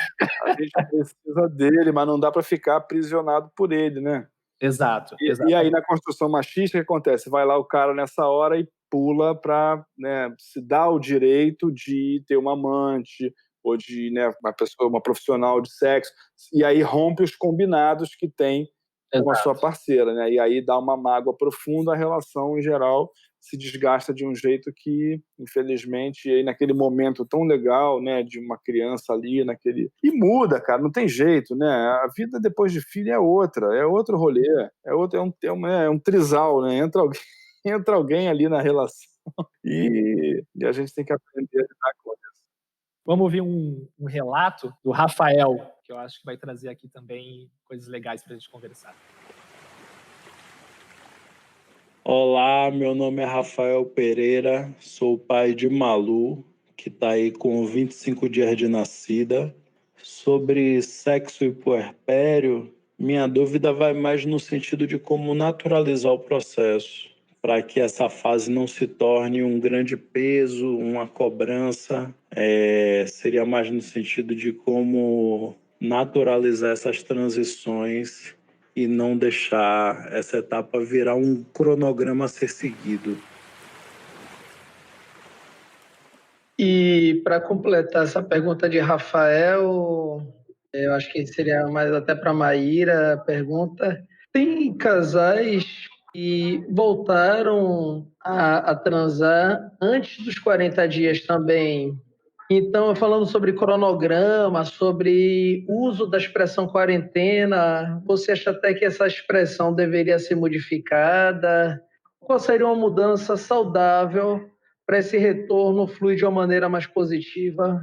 A gente precisa dele, mas não dá para ficar aprisionado por ele, né? Exato. E aí, na construção machista, o que acontece? Vai lá o cara nessa hora e pula para, né, se dar o direito de ter uma amante ou de, né, uma profissional de sexo, e aí rompe os combinados que tem com a sua parceira, né? E aí dá uma mágoa profunda, a relação, em geral, se desgasta de um jeito que, infelizmente, aí naquele momento tão legal, né, de uma criança ali, e muda, cara, não tem jeito, né? A vida depois de filho é outro rolê, é um trisal, né? Entra alguém ali na relação e a gente tem que aprender a lidar com isso. Vamos ouvir um relato do Rafael, que eu acho que vai trazer aqui também coisas legais para a gente conversar. Olá, meu nome é Rafael Pereira, sou pai de Malu, que está aí com 25 dias de nascida. Sobre sexo e puerpério, minha dúvida vai mais no sentido de como naturalizar o processo, para que essa fase não se torne um grande peso, uma cobrança. Seria mais no sentido de como naturalizar essas transições e não deixar essa etapa virar um cronograma a ser seguido. E para completar essa pergunta de Rafael, eu acho que seria mais até para Maíra a pergunta. Tem casais que voltaram a transar antes dos 40 dias também. Então, falando sobre cronograma, sobre uso da expressão quarentena, você acha até que essa expressão deveria ser modificada? Qual seria uma mudança saudável para esse retorno fluir de uma maneira mais positiva?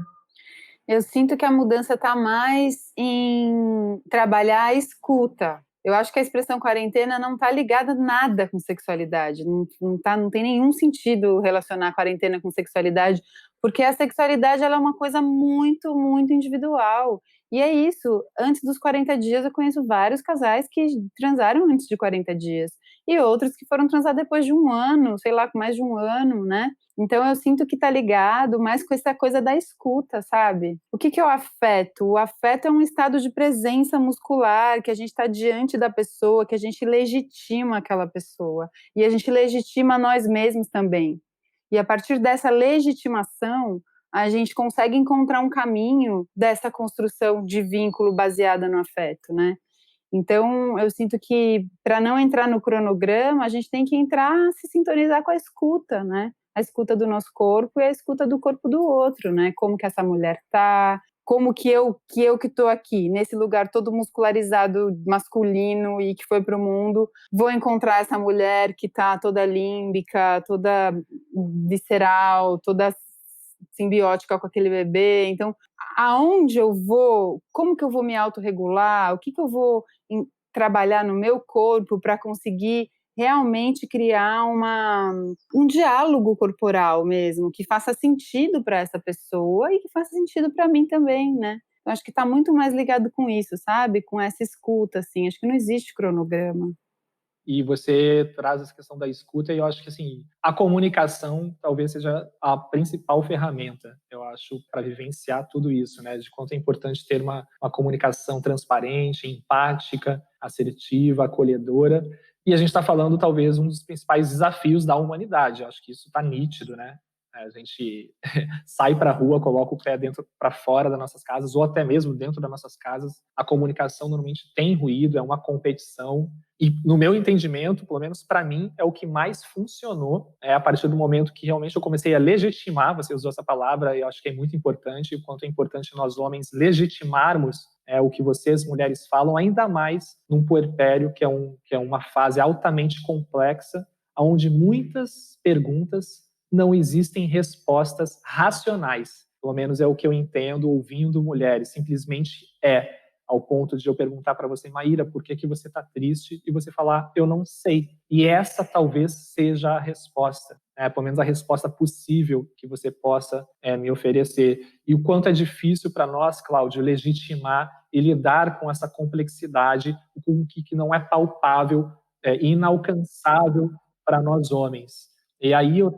Eu sinto que a mudança está mais em trabalhar a escuta. Eu acho que a expressão quarentena não está ligada nada com sexualidade. Não tem nenhum sentido relacionar a quarentena com sexualidade, porque a sexualidade ela é uma coisa muito, muito individual. E é isso, antes dos 40 dias eu conheço vários casais que transaram antes de 40 dias. E outros que foram transar depois de um ano, sei lá, com mais de um ano, né? Então eu sinto que tá ligado mais com essa coisa da escuta, sabe? O que é o afeto? O afeto é um estado de presença muscular, que a gente está diante da pessoa, que a gente legitima aquela pessoa. E a gente legitima nós mesmos também. E a partir dessa legitimação, a gente consegue encontrar um caminho dessa construção de vínculo baseada no afeto, né? Então, eu sinto que, para não entrar no cronograma, a gente tem que se sintonizar com a escuta, né? A escuta do nosso corpo e a escuta do corpo do outro, né? Como que essa mulher tá, como que eu que estou aqui, nesse lugar todo muscularizado, masculino e que foi para o mundo, vou encontrar essa mulher que tá toda límbica, toda visceral, toda simbiótica com aquele bebê. Então, aonde eu vou, como que eu vou me autorregular, o que eu vou trabalhar no meu corpo para conseguir realmente criar um diálogo corporal mesmo, que faça sentido para essa pessoa e que faça sentido para mim também, né? Eu acho que está muito mais ligado com isso, sabe? Com essa escuta, assim. Acho que não existe cronograma. E você traz essa questão da escuta, e eu acho que assim, a comunicação talvez seja a principal ferramenta, eu acho, para vivenciar tudo isso, né? De quanto é importante ter uma comunicação transparente, empática, assertiva, acolhedora. E a gente está falando, talvez, um dos principais desafios da humanidade. Eu acho que isso está nítido, né? A gente sai para a rua, coloca o pé para fora das nossas casas, ou até mesmo dentro das nossas casas. A comunicação normalmente tem ruído, é uma competição. E no meu entendimento, pelo menos para mim, é o que mais funcionou. A partir do momento que realmente eu comecei a legitimar, você usou essa palavra, e eu acho que é muito importante, o quanto é importante nós homens legitimarmos o que vocês, mulheres, falam, ainda mais num puerpério, que é uma fase altamente complexa, onde muitas perguntas não existem respostas racionais. Pelo menos é o que eu entendo ouvindo mulheres. Simplesmente ao ponto de eu perguntar para você, Maíra, por que você está triste? E você falar, eu não sei. E essa talvez seja a resposta, pelo menos a resposta possível que você possa me oferecer. E o quanto é difícil para nós, Cláudio, legitimar e lidar com essa complexidade, com o que não é palpável inalcançável para nós homens. E aí eu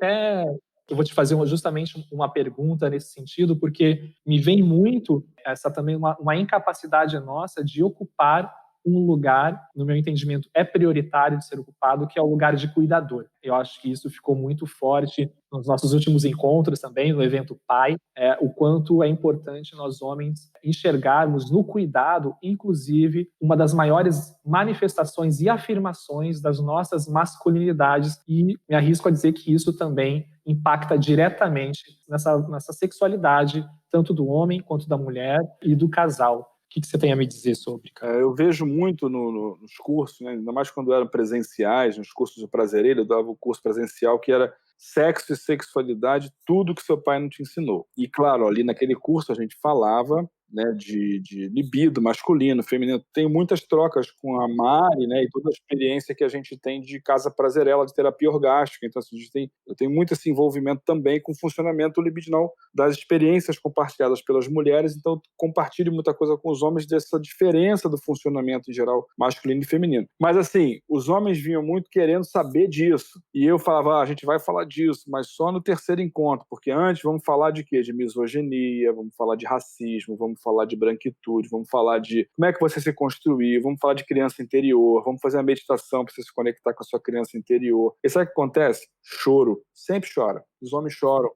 vou te fazer justamente uma pergunta nesse sentido, porque me vem muito essa também uma incapacidade nossa de ocupar um lugar, no meu entendimento, é prioritário de ser ocupado, que é o lugar de cuidador. Eu acho que isso ficou muito forte nos nossos últimos encontros também, no evento Pai, o quanto é importante nós homens enxergarmos no cuidado, inclusive, uma das maiores manifestações e afirmações das nossas masculinidades, e me arrisco a dizer que isso também impacta diretamente nessa sexualidade, tanto do homem quanto da mulher e do casal. O que você tem a me dizer sobre, cara? Eu vejo muito nos cursos, né, ainda mais quando eram presenciais, nos cursos de Prazereira, eu dava o curso presencial que era sexo e sexualidade, tudo que seu pai não te ensinou. E, claro, ali naquele curso a gente falava, né, de libido masculino, feminino. Tem muitas trocas com a Mari, né, e toda a experiência que a gente tem de Casa Prazerela, de terapia orgástica. Então, assim, eu tenho muito esse envolvimento também com o funcionamento libidinal das experiências compartilhadas pelas mulheres. Então, compartilho muita coisa com os homens dessa diferença do funcionamento em geral masculino e feminino. Mas, assim, os homens vinham muito querendo saber disso. E eu falava, a gente vai falar disso, mas só no terceiro encontro, porque antes vamos falar de quê? De misoginia, vamos falar de racismo, vamos falar de branquitude, vamos falar de como é que você se construiu, vamos falar de criança interior, vamos fazer uma meditação para você se conectar com a sua criança interior. E sabe o que acontece? Choro. Sempre chora. Os homens choram.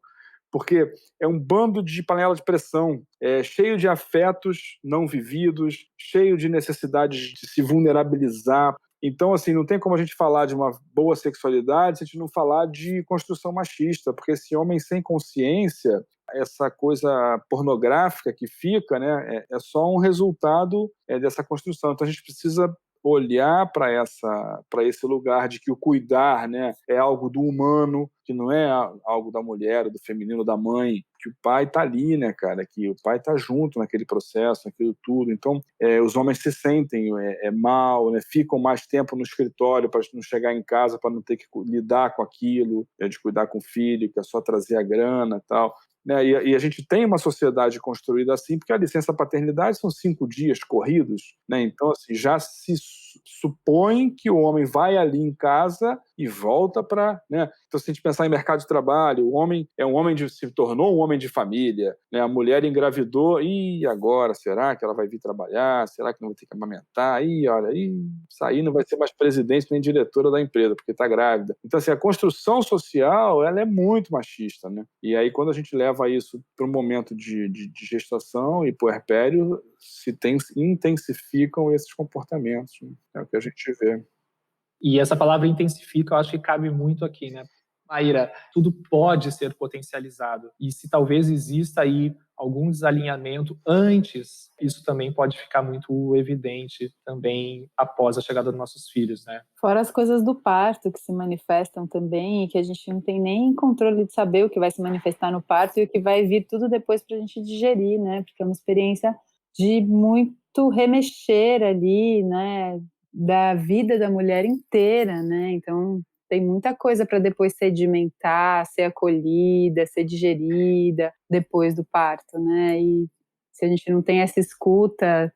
Porque é um bando de panela de pressão, cheio de afetos não vividos, cheio de necessidades de se vulnerabilizar. Então, assim, não tem como a gente falar de uma boa sexualidade se a gente não falar de construção machista, porque esse homem sem consciência, essa coisa pornográfica que fica, né, é só um resultado dessa construção. Então, a gente precisa olhar para esse lugar de que o cuidar, né, é algo do humano, que não é algo da mulher, do feminino, da mãe, que o pai está ali, né, cara, que o pai está junto naquele processo, naquilo tudo. Então, os homens se sentem mal, né, ficam mais tempo no escritório para não chegar em casa, para não ter que lidar com aquilo, de cuidar com o filho, que é só trazer a grana e tal. Né, e a gente tem uma sociedade construída assim, porque a licença paternidade são 5 dias corridos, né? Então, assim, já se supõe que o homem vai ali em casa e volta para, né? Então, se a gente pensar em mercado de trabalho, o homem se tornou um homem de família, né? A mulher engravidou, e agora, será que ela vai vir trabalhar? Será que não vai ter que amamentar? Olha, isso aí não vai ser mais presidente nem diretora da empresa, porque está grávida. Então, assim, a construção social, ela é muito machista, né? E aí, quando a gente leva isso para um momento de gestação e puerpério, intensificam esses comportamentos, né? É o que a gente vê. E essa palavra intensifica, eu acho que cabe muito aqui, né? Maíra, tudo pode ser potencializado. E se talvez exista aí algum desalinhamento antes, isso também pode ficar muito evidente também após a chegada dos nossos filhos, né? Fora as coisas do parto que se manifestam também e que a gente não tem nem controle de saber o que vai se manifestar no parto e o que vai vir tudo depois para a gente digerir, né? Porque é uma experiência de muito remexer ali, né? Da vida da mulher inteira, né? Então tem muita coisa para depois sedimentar, ser acolhida, ser digerida depois do parto, né? E se a gente não tem essa escuta,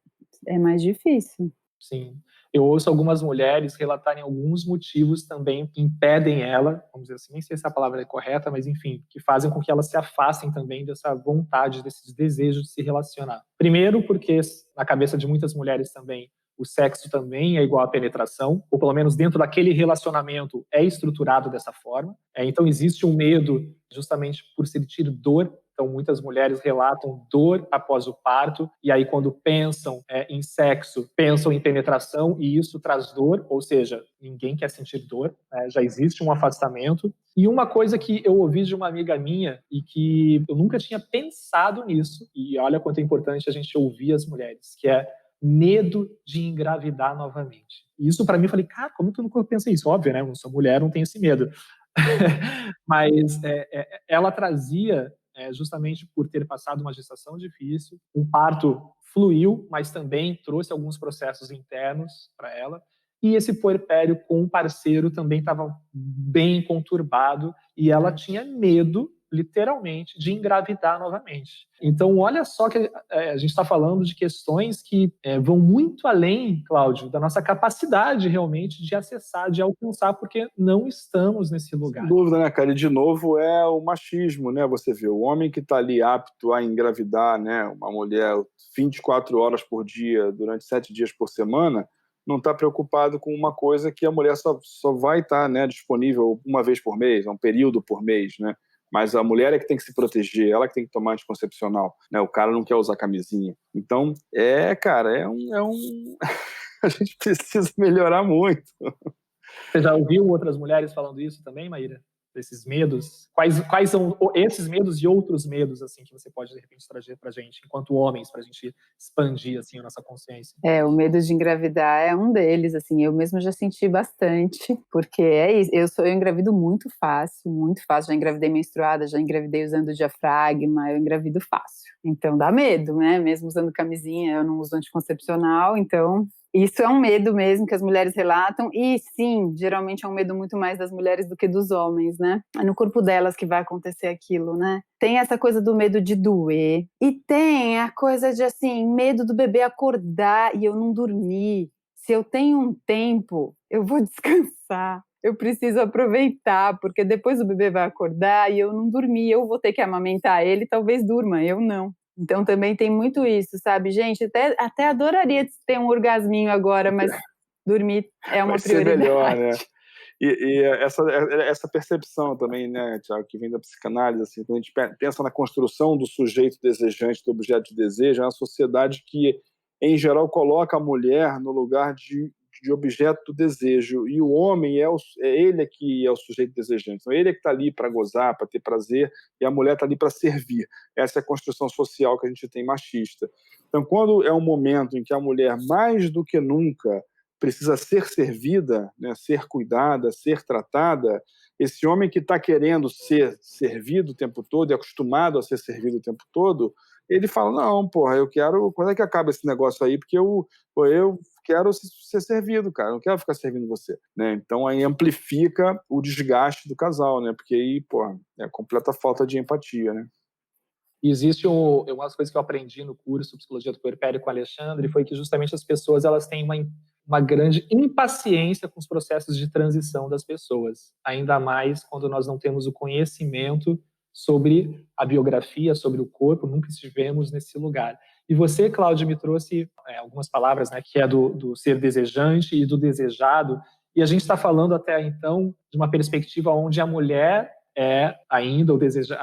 é mais difícil. Sim. Eu ouço algumas mulheres relatarem alguns motivos também que impedem ela, vamos dizer assim, nem sei se a palavra é correta, mas enfim, que fazem com que elas se afastem também dessa vontade, desse desejo de se relacionar. Primeiro, porque na cabeça de muitas mulheres também, o sexo também é igual à penetração, ou pelo menos dentro daquele relacionamento é estruturado dessa forma. Então existe um medo justamente por sentir dor. Então, muitas mulheres relatam dor após o parto, e aí quando pensam em sexo, pensam em penetração, e isso traz dor, ou seja, ninguém quer sentir dor, né? Já existe um afastamento. E uma coisa que eu ouvi de uma amiga minha, e que eu nunca tinha pensado nisso, e olha quanto é importante a gente ouvir as mulheres, que é medo de engravidar novamente. E isso para mim, eu falei, cara, como que eu nunca pensei isso? Óbvio, né? Eu sou mulher, não tenho esse medo. Mas ela trazia, justamente por ter passado uma gestação difícil, um parto fluiu, mas também trouxe alguns processos internos para ela, e esse puerpério com o parceiro também estava bem conturbado, e ela tinha medo literalmente, de engravidar novamente. Então, olha só que a gente está falando de questões que vão muito além, Cláudio, da nossa capacidade realmente de acessar, de alcançar, porque não estamos nesse lugar. Sem dúvida, né, cara? E, de novo, é o machismo, né? Você vê, o homem que está ali apto a engravidar, né, uma mulher 24 horas por dia, durante 7 dias por semana, não está preocupado com uma coisa que a mulher só vai estar, né, disponível uma vez por mês, um período por mês, né? Mas a mulher é que tem que se proteger, ela que tem que tomar anticoncepcional, né? O cara não quer usar camisinha. Então, cara, a gente precisa melhorar muito. Você já ouviu outras mulheres falando isso também, Maíra? Desses medos? Quais são esses medos e outros medos, assim, que você pode, de repente, trazer pra gente, enquanto homens, pra gente expandir, assim, a nossa consciência? O medo de engravidar é um deles, assim, eu mesma já senti bastante, porque é isso, eu engravido muito fácil, já engravidei menstruada, já engravidei usando diafragma, eu engravido fácil. Então dá medo, né? Mesmo usando camisinha, eu não uso anticoncepcional, então isso é um medo mesmo que as mulheres relatam, e sim, geralmente é um medo muito mais das mulheres do que dos homens, né? É no corpo delas que vai acontecer aquilo, né? Tem essa coisa do medo de doer, e tem a coisa de, assim, medo do bebê acordar e eu não dormir. Se eu tenho um tempo, eu vou descansar, eu preciso aproveitar, porque depois o bebê vai acordar e eu não dormi, eu vou ter que amamentar ele, talvez durma, eu não. Então também tem muito isso, sabe, gente? Até adoraria ter um orgasminho agora, mas dormir é uma prioridade. Vai ser melhor, né? E essa percepção também, né, Tiago, que vem da psicanálise, assim, quando a gente pensa na construção do sujeito desejante, do objeto de desejo, é uma sociedade que, em geral, coloca a mulher no lugar de objeto do desejo, e o homem ele que é o sujeito desejante. Então, ele é que está ali para gozar, para ter prazer, e a mulher está ali para servir. Essa é a construção social que a gente tem machista. Então, quando é um momento em que a mulher, mais do que nunca, precisa ser servida, né, ser cuidada, ser tratada, esse homem que está querendo ser servido o tempo todo e acostumado a ser servido o tempo todo, ele fala, não, porra, eu quero... Quando é que acaba esse negócio aí? Porque eu quero ser servido, cara, eu não quero ficar servindo você, né? Então aí amplifica o desgaste do casal, né? Porque aí, porra, é completa falta de empatia, né? E existe uma das coisas que eu aprendi no curso Psicologia do Puerpério com o Alexandre, foi que justamente as pessoas elas têm uma grande impaciência com os processos de transição das pessoas, ainda mais quando nós não temos o conhecimento sobre a biografia, sobre o corpo, nunca estivemos nesse lugar. E você, Cláudia, me trouxe algumas palavras, né, que é do ser desejante e do desejado, e a gente está falando até então de uma perspectiva onde a mulher é ainda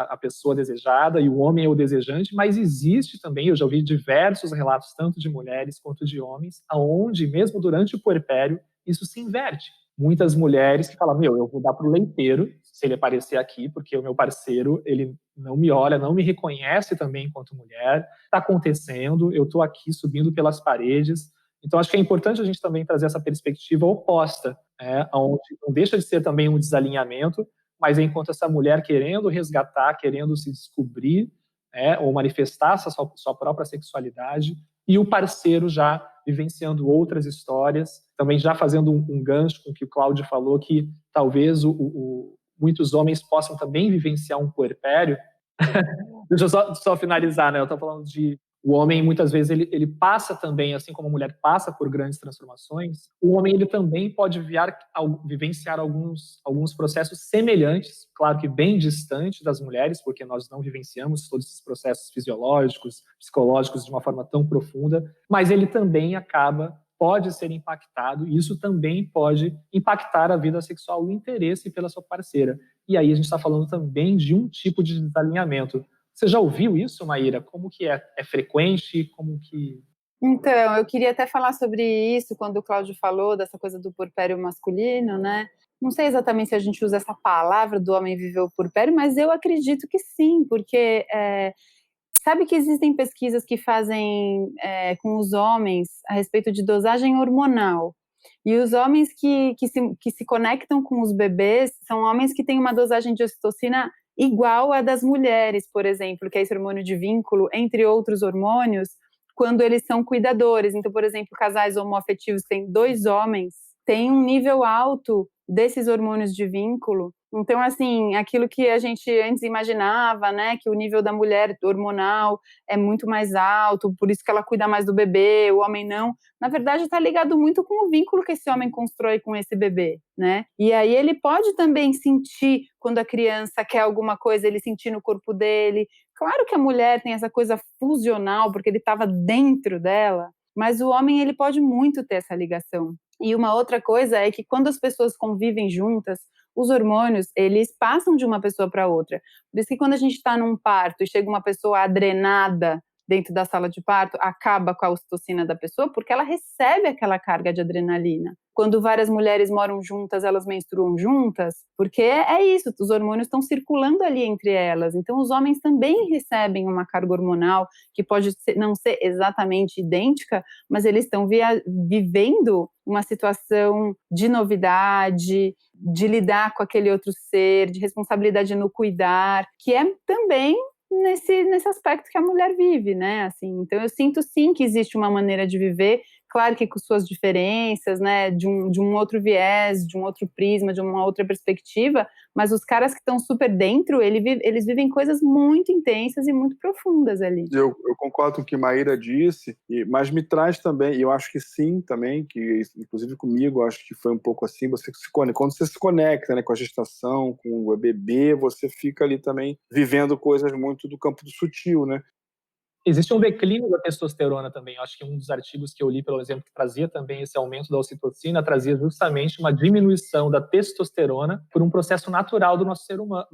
a pessoa desejada e o homem é o desejante, mas existe também, eu já ouvi diversos relatos, tanto de mulheres quanto de homens, aonde, mesmo durante o puerpério, isso se inverte. Muitas mulheres que falam, eu vou dar para o leiteiro, se ele aparecer aqui, porque o meu parceiro, ele não me olha, não me reconhece também enquanto mulher, está acontecendo, eu estou aqui subindo pelas paredes. Então, acho que é importante a gente também trazer essa perspectiva oposta, onde não deixa de ser também um desalinhamento, mas enquanto essa mulher querendo resgatar, querendo se descobrir, ou manifestar sua própria sexualidade, e o parceiro já vivenciando outras histórias, também já fazendo um gancho com o que o Cláudio falou, que talvez muitos homens possam também vivenciar um puerpério. Deixa eu só finalizar, né? Eu estou falando de o homem, muitas vezes, ele passa também, assim como a mulher passa por grandes transformações, o homem ele também pode vivenciar alguns processos semelhantes, claro que bem distantes das mulheres, porque nós não vivenciamos todos esses processos fisiológicos, psicológicos de uma forma tão profunda, mas ele também pode ser impactado, e isso também pode impactar a vida sexual, o interesse pela sua parceira. E aí a gente está falando também de um tipo de desalinhamento. Você já ouviu isso, Maíra? Como que é? É frequente? Como que... Então, eu queria até falar sobre isso, quando o Cláudio falou dessa coisa do puerpério masculino, né? Não sei exatamente se a gente usa essa palavra do homem viver o puerpério, mas eu acredito que sim, porque sabe que existem pesquisas que fazem com os homens a respeito de dosagem hormonal. E os homens que se conectam com os bebês são homens que têm uma dosagem de ocitocina igual à das mulheres, por exemplo, que é esse hormônio de vínculo, entre outros hormônios, quando eles são cuidadores. Então, por exemplo, casais homoafetivos que têm 2 homens têm um nível alto desses hormônios de vínculo Então, assim, aquilo que a gente antes imaginava, né, que o nível da mulher hormonal é muito mais alto, por isso que ela cuida mais do bebê, o homem não, na verdade está ligado muito com o vínculo que esse homem constrói com esse bebê, né? E aí ele pode também sentir quando a criança quer alguma coisa, ele sentir no corpo dele. Claro que a mulher tem essa coisa fusional, porque ele estava dentro dela, mas o homem ele pode muito ter essa ligação. E uma outra coisa é que quando as pessoas convivem juntas, os hormônios, eles passam de uma pessoa para outra. Por isso que quando a gente está num parto e chega uma pessoa adrenada dentro da sala de parto, acaba com a ocitocina da pessoa, porque ela recebe aquela carga de adrenalina. Quando várias mulheres moram juntas, elas menstruam juntas, porque é isso, os hormônios estão circulando ali entre elas. Então, os homens também recebem uma carga hormonal que pode não ser exatamente idêntica, mas eles estão vivendo uma situação de novidade, de lidar com aquele outro ser, de responsabilidade no cuidar, que é também nesse aspecto que a mulher vive, né? Assim, então eu sinto sim que existe uma maneira de viver, claro que com suas diferenças, né? De um outro viés, de um outro prisma, de uma outra perspectiva, mas os caras que estão super dentro, eles vivem coisas muito intensas e muito profundas ali. Eu concordo com o que Maíra disse, mas me traz também, e eu acho que sim também, que inclusive comigo, acho que foi um pouco assim, quando você se conecta, né, com a gestação, com o bebê, você fica ali também vivendo coisas muito do campo do sutil, né? Existe um declínio da testosterona também. Eu acho que um dos artigos que eu li, pelo exemplo, que trazia também esse aumento da ocitocina, trazia justamente uma diminuição da testosterona por um processo natural do nosso ser humano,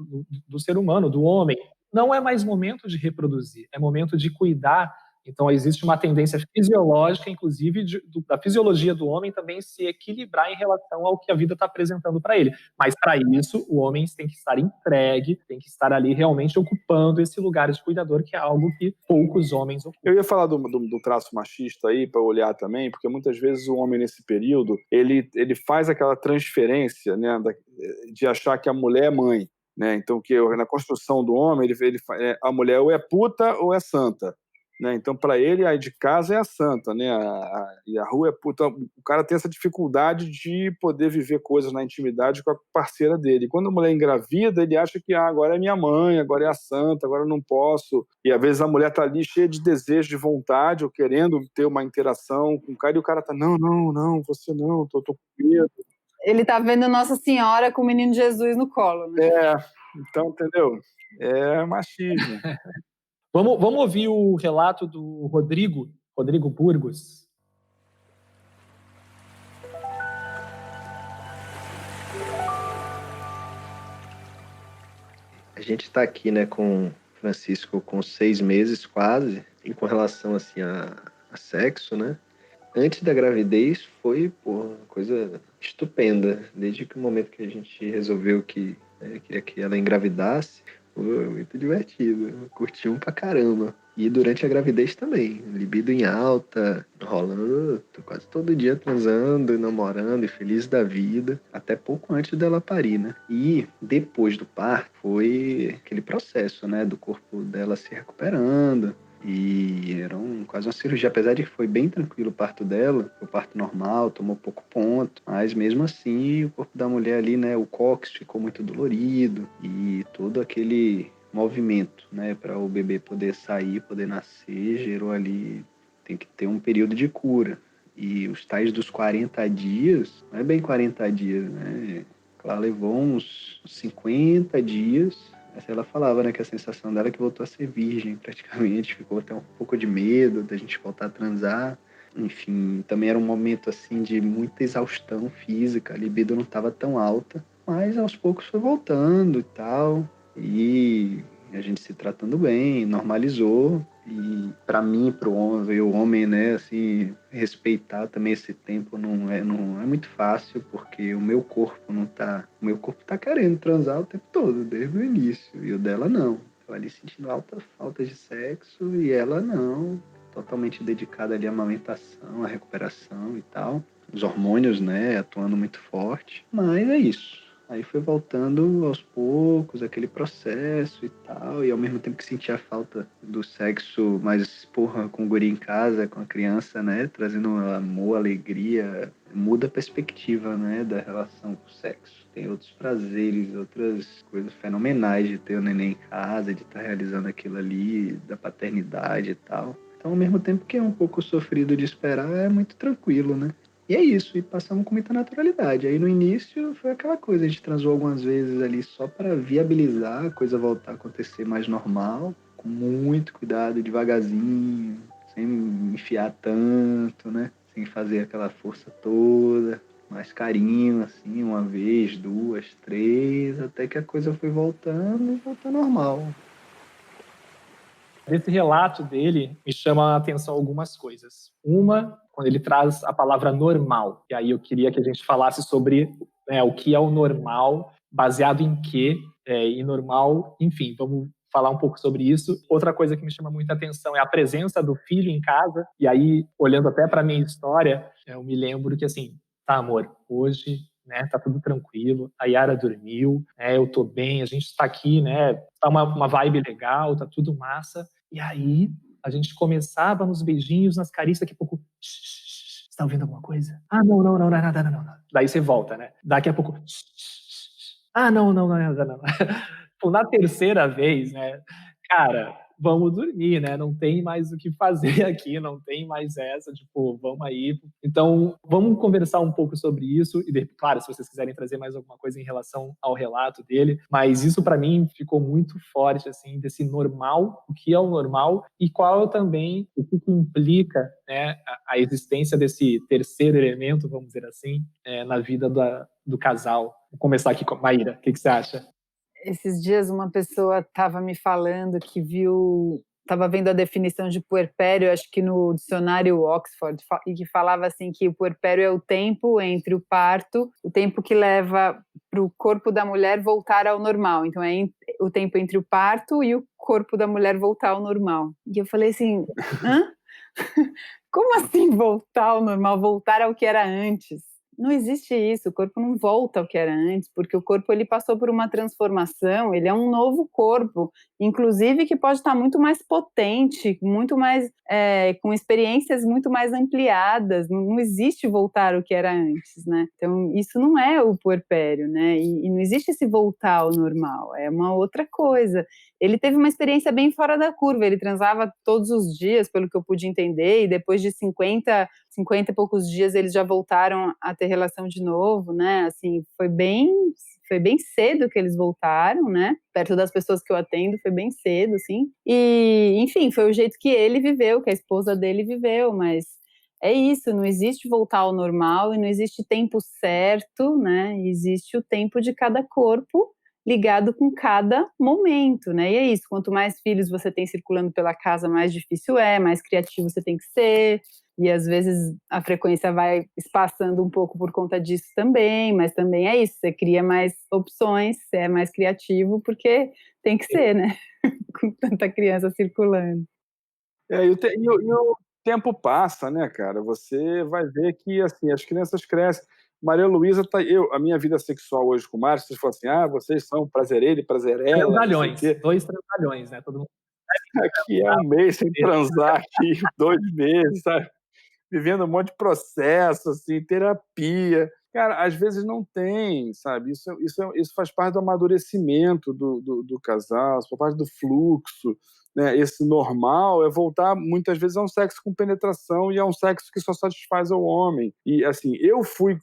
do ser humano, do homem. Não é mais momento de reproduzir, é momento de cuidar. Então, existe uma tendência fisiológica, inclusive, da fisiologia do homem também se equilibrar em relação ao que a vida está apresentando para ele. Mas, para isso, o homem tem que estar entregue, tem que estar ali realmente ocupando esse lugar de cuidador, que é algo que poucos homens ocupam. Eu ia falar do traço machista aí, para olhar também, porque muitas vezes o homem, nesse período, ele faz aquela transferência, né, de achar que a mulher é mãe. Né? Então, que na construção do homem, a mulher ou é puta ou é santa. Né? Então, para ele, a de casa é a santa, né? E a rua é puta. O cara tem essa dificuldade de poder viver coisas na intimidade com a parceira dele. E quando a mulher engravida, ele acha que agora é minha mãe, agora é a santa, agora eu não posso. E às vezes a mulher tá ali cheia de desejo, de vontade, ou querendo ter uma interação com o cara, e o cara tá, não, você não, tô com medo. Ele tá vendo Nossa Senhora com o menino Jesus no colo, né? Então, entendeu? É machismo. Vamos ouvir o relato do Rodrigo Burgos. A gente está aqui, né, com Francisco com 6 meses quase, e com relação assim a sexo, né? Antes da gravidez foi uma coisa estupenda. Desde que o momento que a gente resolveu que queria que ela engravidasse, foi muito divertido. Curtimos pra caramba. E durante a gravidez também, libido em alta, rolando, quase todo dia transando, namorando e feliz da vida, até pouco antes dela parir, né? E depois do parto foi aquele processo, né, do corpo dela se recuperando. E era quase uma cirurgia, apesar de que foi bem tranquilo o parto dela, foi o parto normal, tomou pouco ponto, mas mesmo assim o corpo da mulher ali, né, o cóccix ficou muito dolorido e todo aquele movimento, né, para o bebê poder sair, poder nascer, gerou ali, tem que ter um período de cura. E os tais dos 40 dias, não é bem 40 dias, né, ela levou uns 50 dias. Ela falava, né, que a sensação dela é que voltou a ser virgem, praticamente. Ficou até um pouco de medo da gente voltar a transar. Enfim, também era um momento, assim, de muita exaustão física. A libido não estava tão alta. Mas, aos poucos, foi voltando e tal. E a gente se tratando bem, normalizou. E para mim, para o homem, ver o homem, né, assim, respeitar também esse tempo não é muito fácil, porque o meu corpo tá querendo transar o tempo todo, desde o início, e o dela não. Tô ali sentindo alta falta de sexo e ela não, totalmente dedicada ali à amamentação, à recuperação e tal. Os hormônios, né, atuando muito forte, mas é isso. Aí foi voltando aos poucos, aquele processo e tal, e ao mesmo tempo que sentia a falta do sexo, mas, com o guri em casa, com a criança, né, trazendo amor, alegria, muda a perspectiva, né, da relação com o sexo. Tem outros prazeres, outras coisas fenomenais de ter o neném em casa, de estar realizando aquilo ali, da paternidade e tal. Então, ao mesmo tempo que é um pouco sofrido de esperar, é muito tranquilo, né? E é isso, e passamos com muita naturalidade. Aí no início foi aquela coisa, a gente transou algumas vezes ali só para viabilizar a coisa voltar a acontecer mais normal, com muito cuidado, devagarzinho, sem enfiar tanto, né? Sem fazer aquela força toda, mais carinho, assim, uma vez, duas, três, até que a coisa foi voltando e voltou normal. Desse relato dele, me chama a atenção algumas coisas. Uma, quando ele traz a palavra normal. E aí eu queria que a gente falasse sobre, né, o que é o normal, baseado em quê, e normal, enfim, vamos falar um pouco sobre isso. Outra coisa que me chama muita atenção é a presença do filho em casa. E aí, olhando até para a minha história, eu me lembro que, assim, tá, amor, hoje, né, tá tudo tranquilo, a Yara dormiu, né, eu tô bem, a gente tá aqui, né, tá uma vibe legal, tá tudo massa. E aí, a gente começava nos beijinhos, nas carícias, daqui a pouco... Você tá ouvindo alguma coisa? Ah, não é nada, não. Daí você volta, né? Daqui a pouco... Ah, não é nada, não. Pô, na terceira vez, né? Cara, vamos dormir, né? Não tem mais o que fazer aqui, não tem mais essa, tipo, vamos aí. Então, vamos conversar um pouco sobre isso e, claro, se vocês quiserem trazer mais alguma coisa em relação ao relato dele, mas isso para mim ficou muito forte, assim, desse normal, o que é o normal e qual também, o que implica, né, a existência desse terceiro elemento, vamos dizer assim, na vida do casal. Vou começar aqui com a Maíra, o que você acha? Esses dias uma pessoa estava me falando que estava vendo a definição de puerpério, acho que no dicionário Oxford, e que falava assim que o puerpério é o tempo entre o parto, o tempo que leva para o corpo da mulher voltar ao normal. Então é o tempo entre o parto e o corpo da mulher voltar ao normal. E eu falei assim, hã? Como assim voltar ao normal, voltar ao que era antes? Não existe isso, o corpo não volta ao que era antes, porque o corpo ele passou por uma transformação, ele é um novo corpo, inclusive que pode estar muito mais potente, muito mais, com experiências muito mais ampliadas, não existe voltar ao que era antes, né? Então isso não é o puerpério, né? E não existe esse voltar ao normal, é uma outra coisa. Ele teve uma experiência bem fora da curva, ele transava todos os dias, pelo que eu pude entender, e depois de 50 e poucos dias eles já voltaram a ter relação de novo, né? Assim, foi bem cedo que eles voltaram, né? Perto das pessoas que eu atendo, foi bem cedo, assim. E, enfim, foi o jeito que ele viveu, que a esposa dele viveu, mas é isso, não existe voltar ao normal e não existe tempo certo, né? Existe o tempo de cada corpo ligado com cada momento, né? E é isso, quanto mais filhos você tem circulando pela casa, mais difícil mais criativo você tem que ser, e às vezes a frequência vai espaçando um pouco por conta disso também, mas também é isso, você cria mais opções, você é mais criativo, porque tem que ser, né? Com tanta criança circulando. E o tempo passa, né, cara? Você vai ver que, assim, as crianças crescem. Maria Luísa a minha vida sexual hoje com o Márcio, vocês falam assim, vocês são prazer ele, prazer ela, não sei o quê. 2 transalhões, né? Todo mundo... Aqui é um mês sem transar, aqui 2 meses, sabe? Vivendo um monte de processo, assim, terapia. Cara, às vezes não tem, sabe? Isso faz parte do amadurecimento do casal, isso faz parte do fluxo, né? Esse normal é voltar, muitas vezes, a um sexo com penetração e a um sexo que só satisfaz ao homem. E, assim, eu fui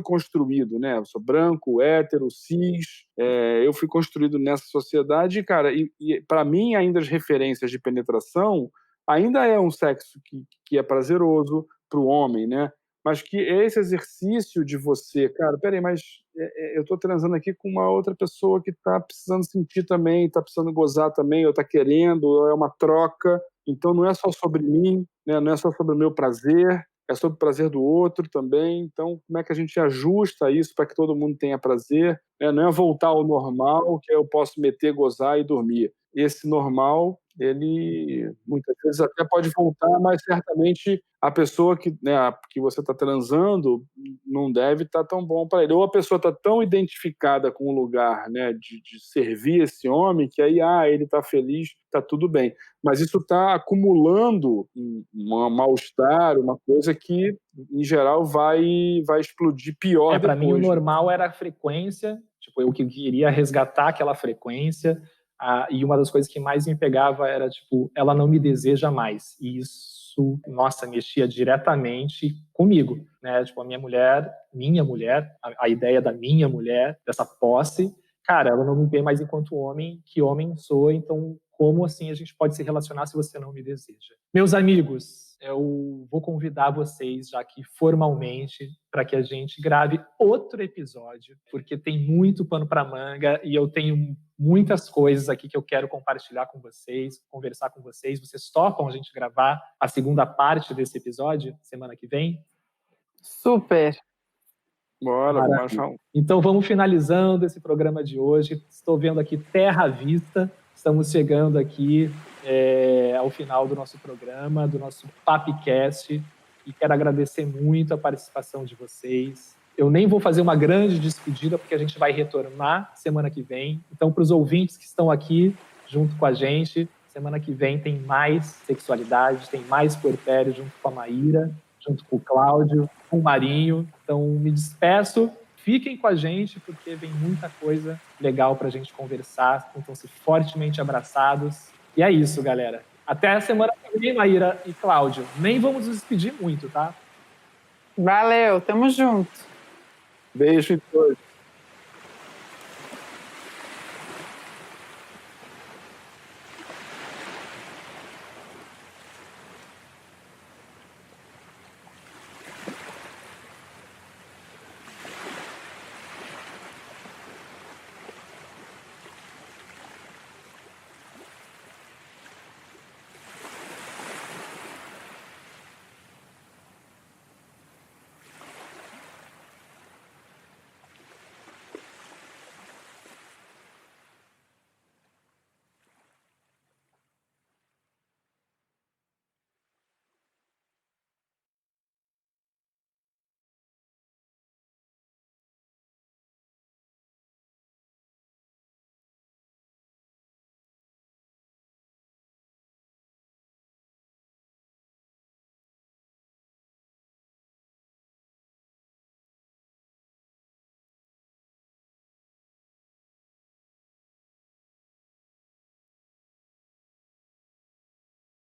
construído, né? Eu sou branco, hétero, cis, eu fui construído nessa sociedade e, cara, para mim, ainda as referências de penetração ainda é um sexo que é prazeroso para o homem, né? Mas que esse exercício de você, cara, peraí, mas eu estou transando aqui com uma outra pessoa que está precisando sentir também, está precisando gozar também, ou está querendo, ou é uma troca. Então não é só sobre mim, né? Não é só sobre o meu prazer, é sobre o prazer do outro também. Então como é que a gente ajusta isso para que todo mundo tenha prazer? Né? Não é voltar ao normal, que eu posso meter, gozar e dormir. Esse normal ele muitas vezes até pode voltar, mas certamente a pessoa que, né, que você está transando não deve estar tão bom para ele. Ou a pessoa está tão identificada com o lugar, né, de servir esse homem, que aí ele está feliz, está tudo bem. Mas isso está acumulando um mal-estar, uma coisa que, em geral, vai explodir pior depois. Para mim, o normal era a frequência, tipo, eu que queria resgatar aquela frequência, e uma das coisas que mais me pegava era, tipo, ela não me deseja mais. E isso, nossa, mexia diretamente comigo, né? Tipo, a minha mulher, a ideia da minha mulher, dessa posse, cara, ela não me vê mais enquanto homem, que homem sou, então como assim a gente pode se relacionar se você não me deseja? Meus amigos, eu vou convidar vocês, já que formalmente, para que a gente grave outro episódio, porque tem muito pano para manga e eu tenho muitas coisas aqui que eu quero compartilhar com vocês, conversar com vocês. Vocês topam a gente gravar a segunda parte desse episódio semana que vem? Super! Bora, vamos. Então vamos finalizando esse programa de hoje. Estou vendo aqui Terra à Vista. Estamos chegando aqui ao final do nosso programa, do nosso Papcast, e quero agradecer muito a participação de vocês. Eu nem vou fazer uma grande despedida, porque a gente vai retornar semana que vem. Então, para os ouvintes que estão aqui junto com a gente, semana que vem tem mais sexualidade, tem mais puerpério junto com a Maíra, junto com o Cláudio, com o Marinho. Então, me despeço. Fiquem com a gente, porque vem muita coisa legal para a gente conversar. Então, se fortemente abraçados. E é isso, galera. Até a semana que vem, Maíra e Cláudio. Nem vamos nos despedir muito, tá? Valeu, tamo junto. Beijo em todos.